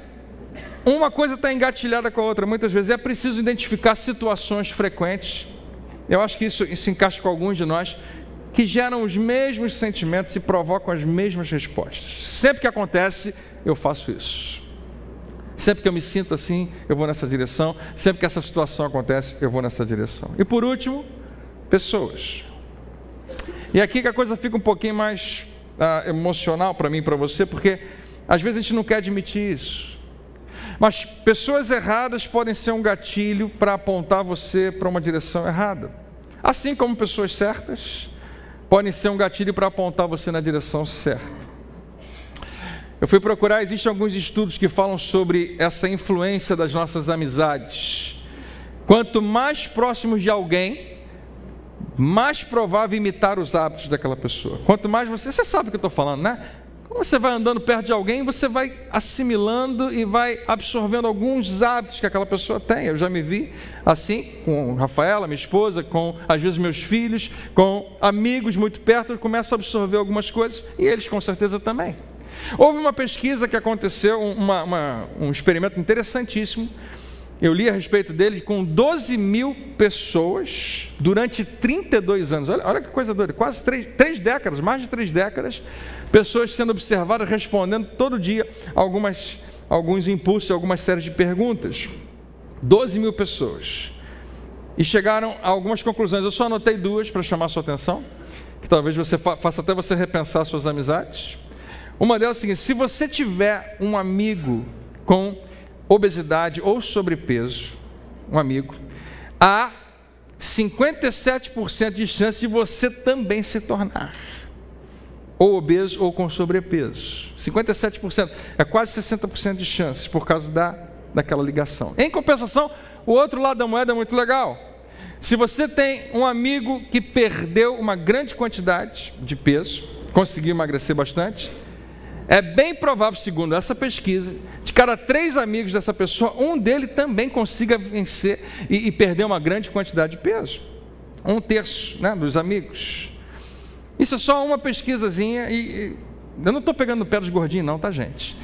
uma coisa está engatilhada com a outra. Muitas vezes é preciso identificar situações frequentes. Eu acho que isso se encaixa com alguns de nós, que geram os mesmos sentimentos e provocam as mesmas respostas. Sempre que acontece, eu faço isso. Sempre que eu me sinto assim, eu vou nessa direção. Sempre que essa situação acontece, eu vou nessa direção. E por último, pessoas. E aqui que a coisa fica um pouquinho mais emocional para mim e para você, porque às vezes a gente não quer admitir isso. Mas pessoas erradas podem ser um gatilho para apontar você para uma direção errada. Assim como pessoas certas podem ser um gatilho para apontar você na direção certa. Eu fui procurar, existem alguns estudos que falam sobre essa influência das nossas amizades. Quanto mais próximos de alguém, mais provável imitar os hábitos daquela pessoa. Quanto mais você sabe o que eu estou falando, né? Quando você vai andando perto de alguém, você vai assimilando e vai absorvendo alguns hábitos que aquela pessoa tem. Eu já me vi assim, com Rafaela, minha esposa, com às vezes meus filhos, com amigos muito perto, eu começo a absorver algumas coisas e eles com certeza também. Houve uma pesquisa que aconteceu, um experimento interessantíssimo. Eu li a respeito dele com 12 mil pessoas durante 32 anos. Olha que coisa doida, quase 3 décadas, mais de 3 décadas, pessoas sendo observadas, respondendo todo dia alguns impulsos, algumas séries de perguntas. 12 mil pessoas. E chegaram a algumas conclusões. Eu só anotei 2 para chamar a sua atenção, que talvez você faça até você repensar suas amizades. Uma delas é a seguinte: se você tiver um amigo com obesidade ou sobrepeso, um amigo, há 57% de chance de você também se tornar ou obeso ou com sobrepeso. 57%, é quase 60% de chances por causa daquela ligação. Em compensação, o outro lado da moeda é muito legal. Se você tem um amigo que perdeu uma grande quantidade de peso, conseguiu emagrecer bastante, é bem provável, segundo essa pesquisa, de cada 3 amigos dessa pessoa, um dele também consiga vencer e perder uma grande quantidade de peso. 1/3, né, dos amigos. Isso é só uma pesquisazinha e eu não estou pegando no pé dos gordinhos não, tá, gente?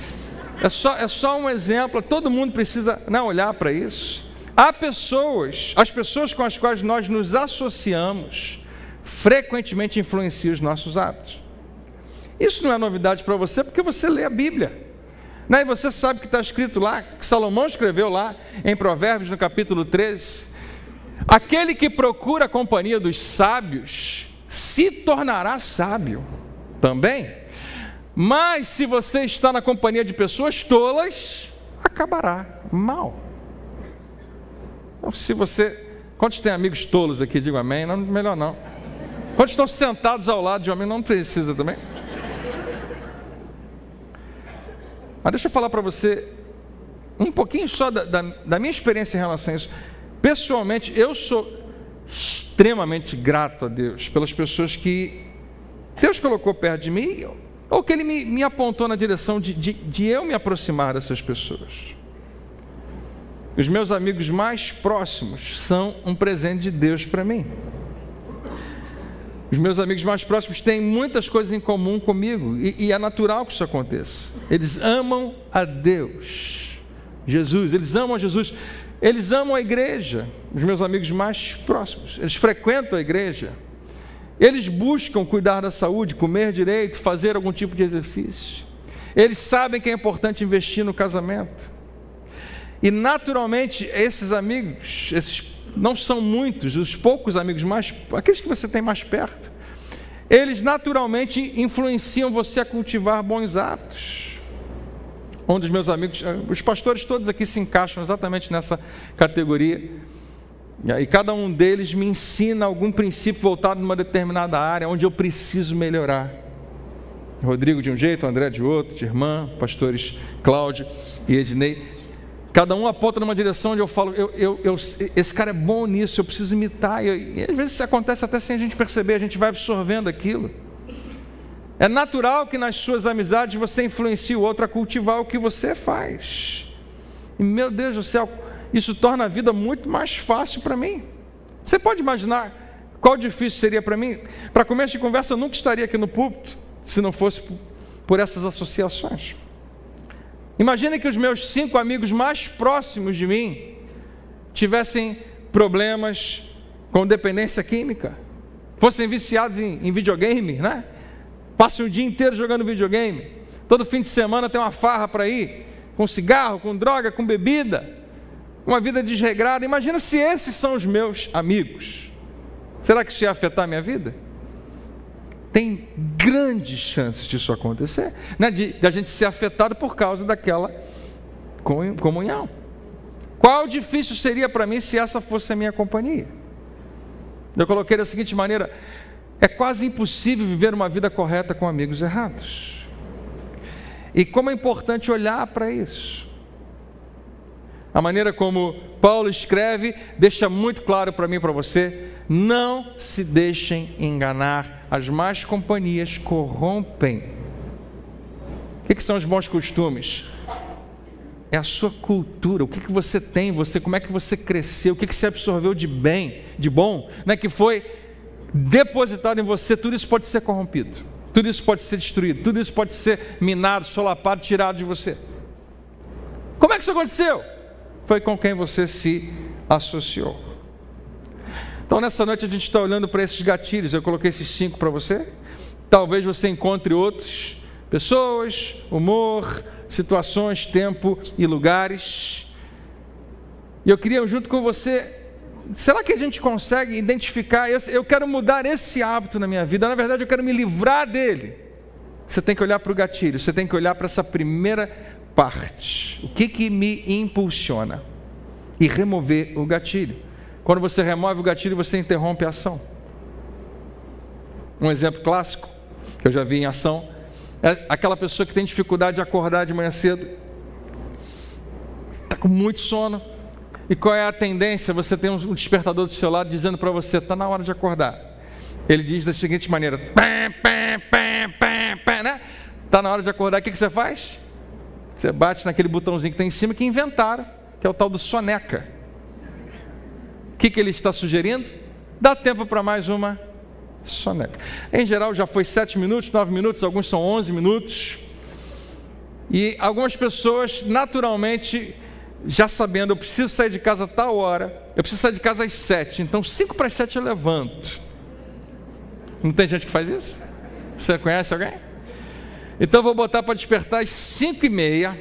É só um exemplo, todo mundo precisa, né, olhar para isso. Há pessoas, as pessoas com as quais nós nos associamos, frequentemente influenciam os nossos hábitos. Isso não é novidade para você, porque você lê a Bíblia, né? E você sabe que está escrito lá, que Salomão escreveu lá, em Provérbios, no capítulo 13, aquele que procura a companhia dos sábios, se tornará sábio também, mas se você está na companhia de pessoas tolas, acabará mal. Então, quantos tem amigos tolos aqui, digo amém, não, melhor não. Quantos estão sentados ao lado de um amigo, não precisa também. Mas deixa eu falar para você um pouquinho só da minha experiência em relação a isso. Pessoalmente, eu sou extremamente grato a Deus pelas pessoas que Deus colocou perto de mim, ou que Ele me apontou na direção de eu me aproximar dessas pessoas. Os meus amigos mais próximos são um presente de Deus para mim. Os meus amigos mais próximos têm muitas coisas em comum comigo, e é natural que isso aconteça. Eles amam a Deus, Jesus, eles amam a Jesus, eles amam a igreja. Os meus amigos mais próximos, eles frequentam a igreja, eles buscam cuidar da saúde, comer direito, fazer algum tipo de exercício. Eles sabem que é importante investir no casamento. E naturalmente, esses amigos, não são muitos, os poucos amigos aqueles que você tem mais perto, eles naturalmente influenciam você a cultivar bons hábitos. Um dos meus amigos, os pastores todos aqui se encaixam exatamente nessa categoria. E cada um deles me ensina algum princípio voltado numa determinada área, onde eu preciso melhorar. Rodrigo de um jeito, André de outro, de irmã, pastores Cláudio e Ednei. Cada um aponta numa direção onde eu falo, esse cara é bom nisso, eu preciso imitar. E às vezes isso acontece até sem a gente perceber, a gente vai absorvendo aquilo. É natural que nas suas amizades você influencie o outro a cultivar o que você faz. E meu Deus do céu, isso torna a vida muito mais fácil para mim. Você pode imaginar qual difícil seria para mim? Para começo de conversa, eu nunca estaria aqui no púlpito, se não fosse por essas associações. Imagine que os meus 5 amigos mais próximos de mim tivessem problemas com dependência química, fossem viciados em videogame, né? Passam o dia inteiro jogando videogame, todo fim de semana tem uma farra para ir, com cigarro, com droga, com bebida, uma vida desregrada. Imagina se esses são os meus amigos. Será que isso ia afetar a minha vida? Tem grandes chances disso acontecer, né? de a gente ser afetado por causa daquela comunhão. Qual difícil seria para mim se essa fosse a minha companhia? Eu coloquei da seguinte maneira: é quase impossível viver uma vida correta com amigos errados. E como é importante olhar para isso. A maneira como Paulo escreve deixa muito claro para mim e para você: não se deixem enganar, as más companhias corrompem. O que são os bons costumes? É a sua cultura, o que você tem, como é que você cresceu, o que você absorveu de bem, de bom, né, que foi depositado em você. Tudo isso pode ser corrompido, tudo isso pode ser destruído, tudo isso pode ser minado, solapado, tirado de você. Como é que isso aconteceu? Foi com quem você se associou. Então nessa noite a gente está olhando para esses gatilhos. Eu coloquei esses 5 para você. Talvez você encontre outros: pessoas, humor, situações, tempo e lugares. E eu queria junto com você, será que a gente consegue identificar? Eu quero mudar esse hábito na minha vida, na verdade eu quero me livrar dele. Você tem que olhar para o gatilho, você tem que olhar para essa primeira parte. O que me impulsiona? E remover o gatilho. Quando você remove o gatilho, você interrompe a ação. Um exemplo clássico, que eu já vi em ação, é aquela pessoa que tem dificuldade de acordar de manhã cedo, está com muito sono. E qual é a tendência? Você tem um despertador do seu lado dizendo para você: está na hora de acordar. Ele diz da seguinte maneira: né? Está na hora de acordar. O que você faz? Você bate naquele botãozinho que está em cima, que inventaram, que é o tal do soneca. O que ele está sugerindo? Dá tempo para mais uma soneca. Em geral já foi 7 minutos, 9 minutos, alguns são 11 minutos. E algumas pessoas naturalmente, já sabendo, eu preciso sair de casa a tal hora, eu preciso sair de casa às 7, então 5 para as 7 eu levanto. Não tem gente que faz isso? Você conhece alguém? Então eu vou botar para despertar às 5h30,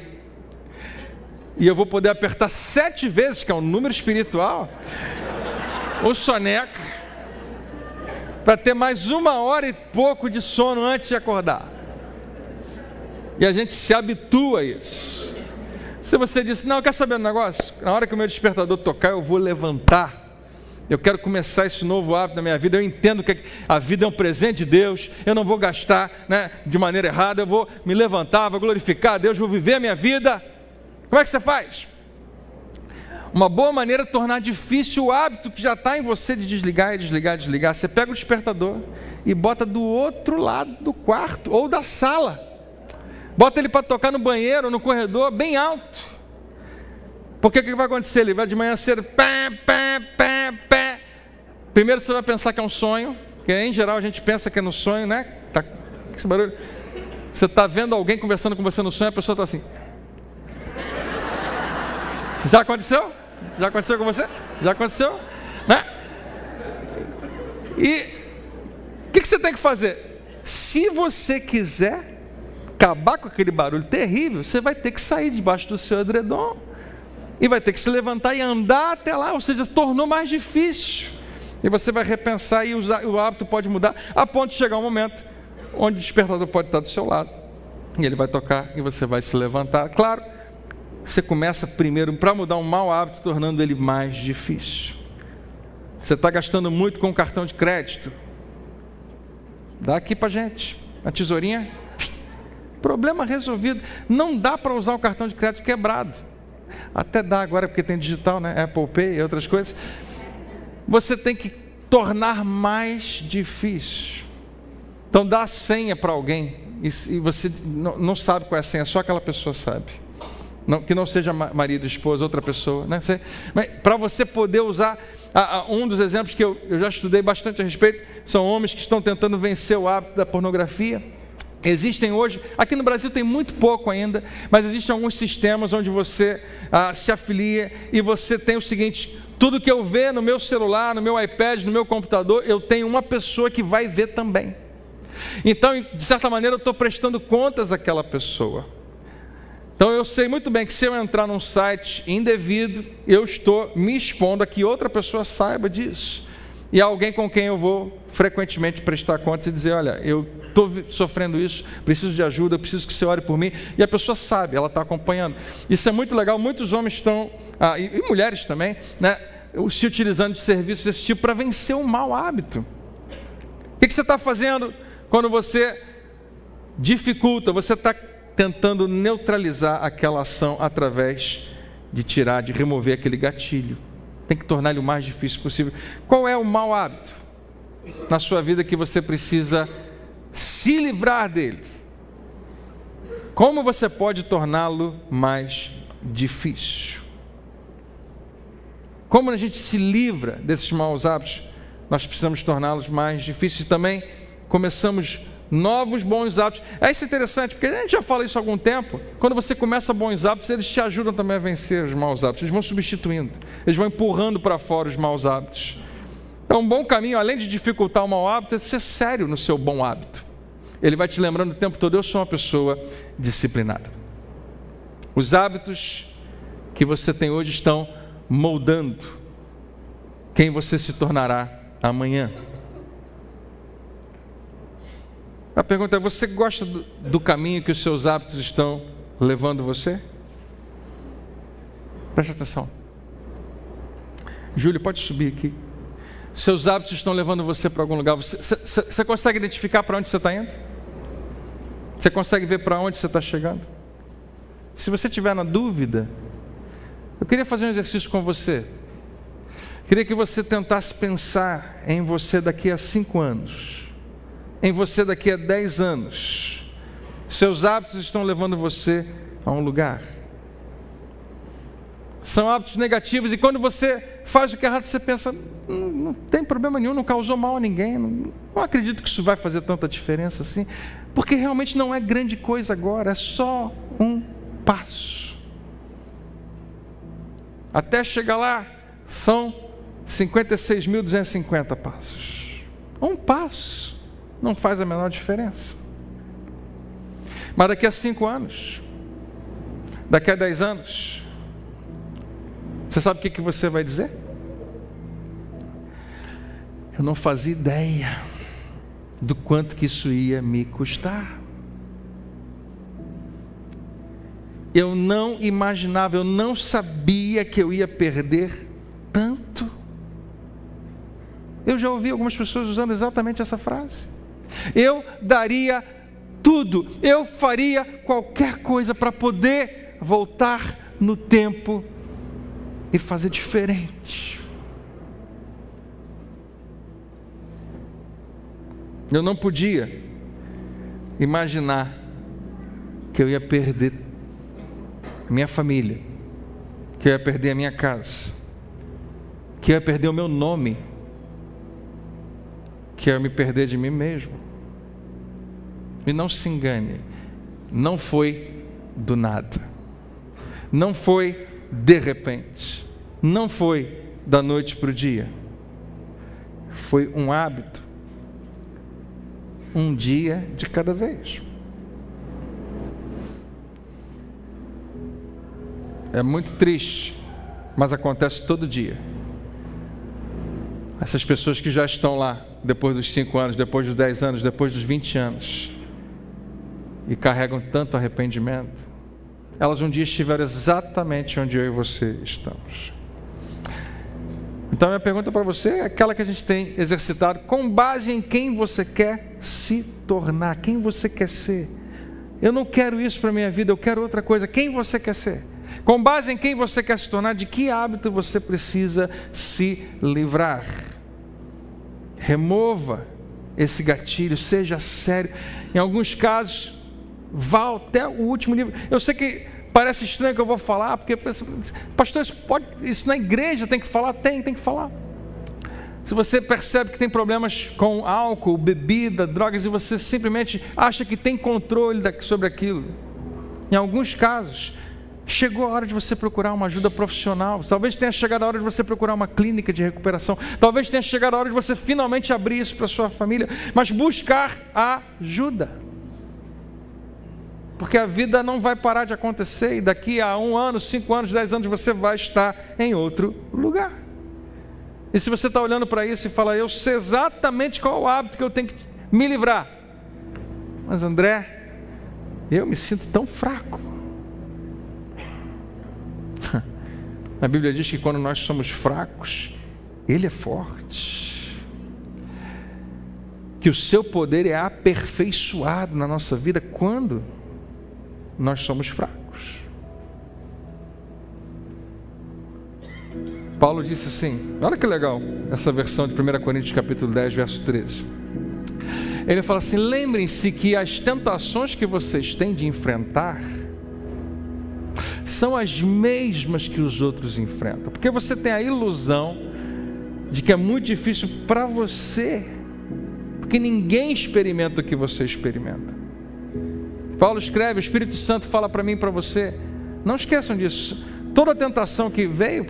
e eu vou poder apertar 7 vezes, que é um número espiritual, o soneca, para ter mais 1 hora e pouco de sono antes de acordar. E a gente se habitua a isso. Se você disse: não, quer saber um negócio? Na hora que o meu despertador tocar, eu vou levantar. Eu quero começar esse novo hábito na minha vida. Eu entendo que a vida é um presente de Deus. Eu não vou gastar, né, de maneira errada. Eu vou me levantar, vou glorificar a Deus, vou viver a minha vida. Como é que você faz? Uma boa maneira de tornar difícil o hábito que já está em você de desligar e desligar e desligar. Você pega o despertador e bota do outro lado do quarto ou da sala. Bota ele para tocar no banheiro, no corredor, bem alto. Porque o que vai acontecer? Ele vai de manhã cedo, pé, pé, pé, pé. Primeiro você vai pensar que é um sonho, que em geral a gente pensa que é no sonho, né? Tá, esse barulho. Você está vendo alguém conversando com você no sonho, a pessoa está assim. Já aconteceu? Já aconteceu com você? Já aconteceu? Né? E o que você tem que fazer? Se você quiser, acabar com aquele barulho terrível, você vai ter que sair debaixo do seu edredom e vai ter que se levantar e andar até lá, ou seja, se tornou mais difícil. E você vai repensar e o hábito pode mudar, a ponto de chegar um momento onde o despertador pode estar do seu lado, e ele vai tocar e você vai se levantar. Claro, você começa primeiro para mudar um mau hábito, tornando ele mais difícil. Você está gastando muito com o cartão de crédito, dá aqui para a gente, a tesourinha, problema resolvido. Não dá para usar o cartão de crédito quebrado, até dá agora porque tem digital, né? Apple Pay e outras coisas. Você tem que tornar mais difícil. Então dá a senha para alguém e você não sabe qual é a senha, só aquela pessoa sabe. Não, que não seja marido, esposa, outra pessoa, né? Para você poder usar, um dos exemplos que eu já estudei bastante a respeito, são homens que estão tentando vencer o hábito da pornografia. Existem hoje, aqui no Brasil tem muito pouco ainda, mas existem alguns sistemas onde você se afilia e você tem o seguinte: tudo que eu ver no meu celular, no meu iPad, no meu computador, eu tenho uma pessoa que vai ver também. Então, de certa maneira, eu estou prestando contas àquela pessoa. Então eu sei muito bem que se eu entrar num site indevido, eu estou me expondo a que outra pessoa saiba disso. E alguém com quem eu vou frequentemente prestar contas e dizer: olha, eu estou sofrendo isso, preciso de ajuda, eu preciso que você ore por mim. E a pessoa sabe, ela está acompanhando. Isso é muito legal. Muitos homens estão, e mulheres também, né, se utilizando de serviços desse tipo para vencer um mau hábito. O que você está fazendo quando você dificulta? Você está tentando neutralizar aquela ação através de tirar, de remover aquele gatilho. Tem que tornar ele o mais difícil possível. Qual é o mau hábito na sua vida que você precisa se livrar dele? Como você pode torná-lo mais difícil? Como a gente se livra desses maus hábitos? Nós precisamos torná-los mais difíceis. Também começamos novos bons hábitos. Isso é interessante, porque a gente já fala isso há algum tempo. Quando você começa bons hábitos, eles te ajudam também a vencer os maus hábitos. Eles vão substituindo, eles vão empurrando para fora os maus hábitos. Então, um bom caminho, além de dificultar o mau hábito, é ser sério no seu bom hábito. Ele vai te lembrando o tempo todo: eu sou uma pessoa disciplinada. Os hábitos que você tem hoje estão moldando quem você se tornará amanhã. A pergunta é: você gosta do caminho que os seus hábitos estão levando você? Preste atenção. Júlio, pode subir aqui. Seus hábitos estão levando você para algum lugar. Você consegue identificar para onde você está indo? Você consegue ver para onde você está chegando? Se você estiver na dúvida, eu queria fazer um exercício com você. Queria que você tentasse pensar em você daqui a 5 anos. Em você daqui a 10 anos. Seus hábitos estão levando você a um lugar. São hábitos negativos, e quando você faz o que é errado, você pensa: não tem problema nenhum, não causou mal a ninguém, não acredito que isso vai fazer tanta diferença assim, porque realmente não é grande coisa agora, é só um passo. Até chegar lá, são 56.250 passos. Um passo não faz a menor diferença. Mas daqui a 5 anos, daqui a 10 anos, você sabe o que você vai dizer? Eu não fazia ideia do quanto que isso ia me custar. Eu não imaginava, eu não sabia que eu ia perder tanto. Eu já ouvi algumas pessoas usando exatamente essa frase. Eu daria tudo, eu faria qualquer coisa para poder voltar no tempo e fazer diferente. Eu não podia imaginar que eu ia perder minha família, que eu ia perder a minha casa, que eu ia perder o meu nome, que eu ia me perder de mim mesmo. E não se engane, não foi do nada, não foi de repente, não foi da noite para o dia, foi um hábito, um dia de cada vez. É muito triste, mas acontece todo dia. Essas pessoas que já estão lá, depois dos 5 anos, depois dos 10 anos, depois dos 20 anos, e carregam tanto arrependimento, elas um dia estiveram exatamente onde eu e você estamos. Então, a minha pergunta para você é aquela que a gente tem exercitado, com base em quem você quer se tornar, quem você quer ser. Eu não quero isso para a minha vida, eu quero outra coisa. Quem você quer ser? Com base em quem você quer se tornar, de que hábito você precisa se livrar? Remova esse gatilho, seja sério. Em alguns casos, vá até o último nível. Eu sei que parece estranho que eu vou falar, porque, pastor, isso na igreja tem que falar? Tem que falar. Se você percebe que tem problemas com álcool, bebida, drogas, e você simplesmente acha que tem controle sobre aquilo, em alguns casos, chegou a hora de você procurar uma ajuda profissional. Talvez tenha chegado a hora de você procurar uma clínica de recuperação. Talvez tenha chegado a hora de você finalmente abrir isso para a sua família, mas buscar ajuda. Porque a vida não vai parar de acontecer, e daqui a 1 ano, 5 anos, 10 anos, você vai estar em outro lugar. E se você está olhando para isso e fala, eu sei exatamente qual é o hábito que eu tenho que me livrar, mas André, eu me sinto tão fraco. A Bíblia diz que quando nós somos fracos, Ele é forte, que o seu poder é aperfeiçoado na nossa vida quando nós somos fracos. Paulo disse assim, olha que legal essa versão de 1 Coríntios capítulo 10, verso 13. Ele fala assim, lembrem-se que as tentações que vocês têm de enfrentar são as mesmas que os outros enfrentam, porque você tem a ilusão de que é muito difícil para você, porque ninguém experimenta o que você experimenta. Paulo escreve, o Espírito Santo fala para mim e para você, não esqueçam disso, toda tentação que veio,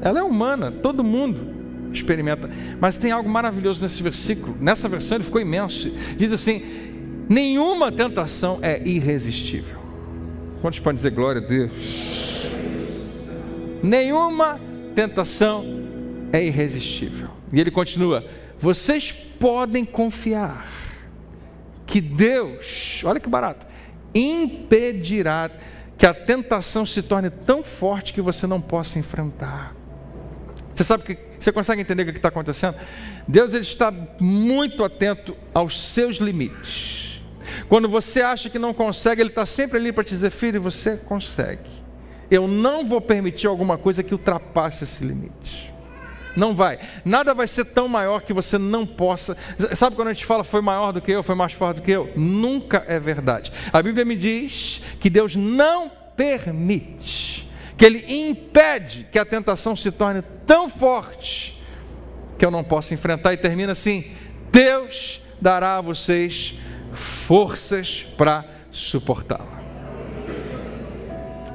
ela é humana, todo mundo experimenta, mas tem algo maravilhoso nesse versículo, nessa versão ele ficou imenso, diz assim, nenhuma tentação é irresistível. Quantos podem dizer glória a Deus? Nenhuma tentação é irresistível. E ele continua, vocês podem confiar que Deus, olha que barato, impedirá que a tentação se torne tão forte que você não possa enfrentar. Você consegue entender o que está acontecendo? Deus, ele está muito atento aos seus limites. Quando você acha que não consegue, Ele está sempre ali para te dizer, filho, você consegue. Eu não vou permitir alguma coisa que ultrapasse esse limite. Não vai. Nada vai ser tão maior que você não possa. Sabe quando a gente fala foi maior do que eu, foi mais forte do que eu? Nunca é verdade. A Bíblia me diz que Deus não permite, que Ele impede que a tentação se torne tão forte que eu não possa enfrentar. E termina assim, Deus dará a vocês forças para suportá-la.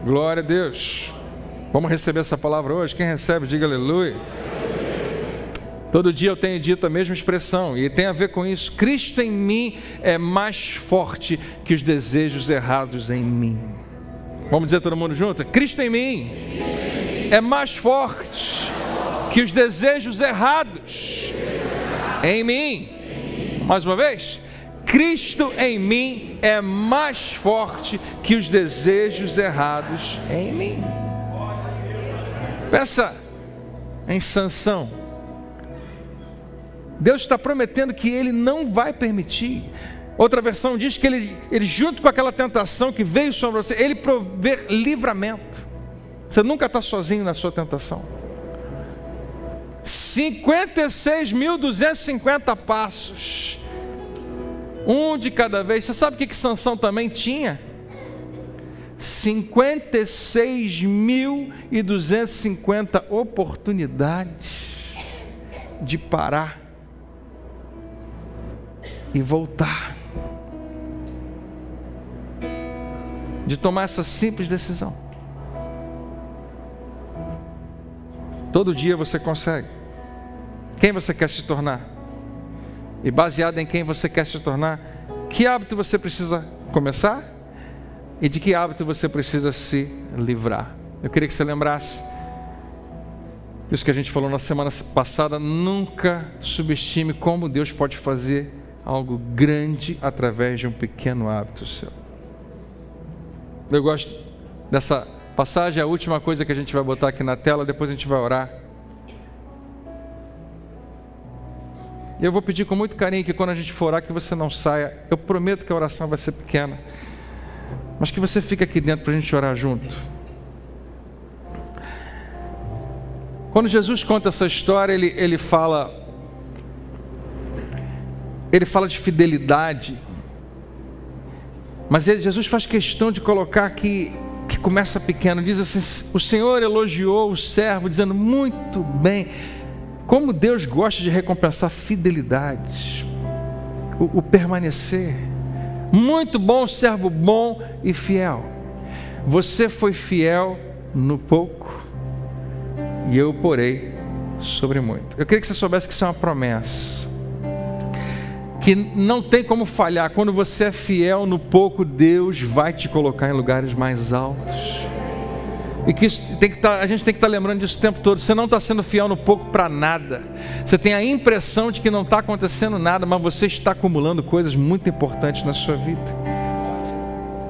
Glória a Deus. Vamos receber essa palavra hoje? Quem recebe, diga aleluia. Todo dia eu tenho dito a mesma expressão, e tem a ver com isso. Cristo em mim é mais forte que os desejos errados em mim. Vamos dizer todo mundo junto? Cristo em mim é mais forte que os desejos errados em mim. Mais uma vez. Cristo em mim é mais forte que os desejos errados em mim. Pensa em Sansão. Deus está prometendo que Ele não vai permitir. Outra versão diz que ele junto com aquela tentação que veio sobre você, Ele provê livramento. Você nunca está sozinho na sua tentação. 56.250 passos, um de cada vez. Você sabe o que Sansão também tinha? 56.250 oportunidades de parar e voltar, de tomar essa simples decisão. Todo dia você consegue. Quem você quer se tornar? E baseado em quem você quer se tornar, que hábito você precisa começar? E de que hábito você precisa se livrar? Eu queria que você lembrasse. Isso que a gente falou na semana passada, nunca subestime como Deus pode fazer algo grande através de um pequeno hábito seu. Eu gosto dessa passagem, é a última coisa que a gente vai botar aqui na tela, depois a gente vai orar. E eu vou pedir com muito carinho que quando a gente for orar, que você não saia. Eu prometo que a oração vai ser pequena, mas que você fique aqui dentro para a gente orar junto. Quando Jesus conta essa história, ele fala de fidelidade, mas Jesus faz questão de colocar que começa pequeno. Diz assim: o Senhor elogiou o servo, dizendo: muito bem. Como Deus gosta de recompensar fidelidade, o permanecer. Muito bom, servo bom e fiel. Você foi fiel no pouco, e eu o porei sobre muito. Eu queria que você soubesse que isso é uma promessa, que não tem como falhar. Quando você é fiel no pouco, Deus vai te colocar em lugares mais altos. E que isso a gente tem que estar lembrando disso o tempo todo. Você não está sendo fiel no pouco para nada. Você tem a impressão de que não está acontecendo nada, mas você está acumulando coisas muito importantes na sua vida.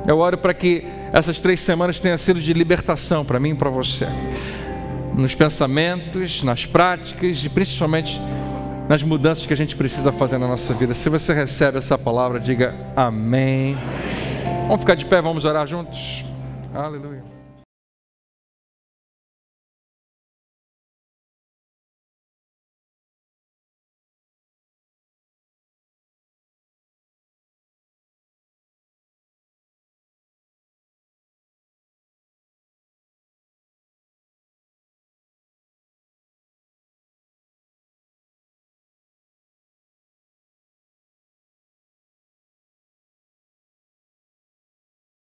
Eu oro para que essas 3 semanas tenham sido de libertação para mim e para você, nos pensamentos, nas práticas e principalmente nas mudanças que a gente precisa fazer na nossa vida. Se você recebe essa palavra, diga amém. Vamos ficar de pé, vamos orar juntos. Aleluia.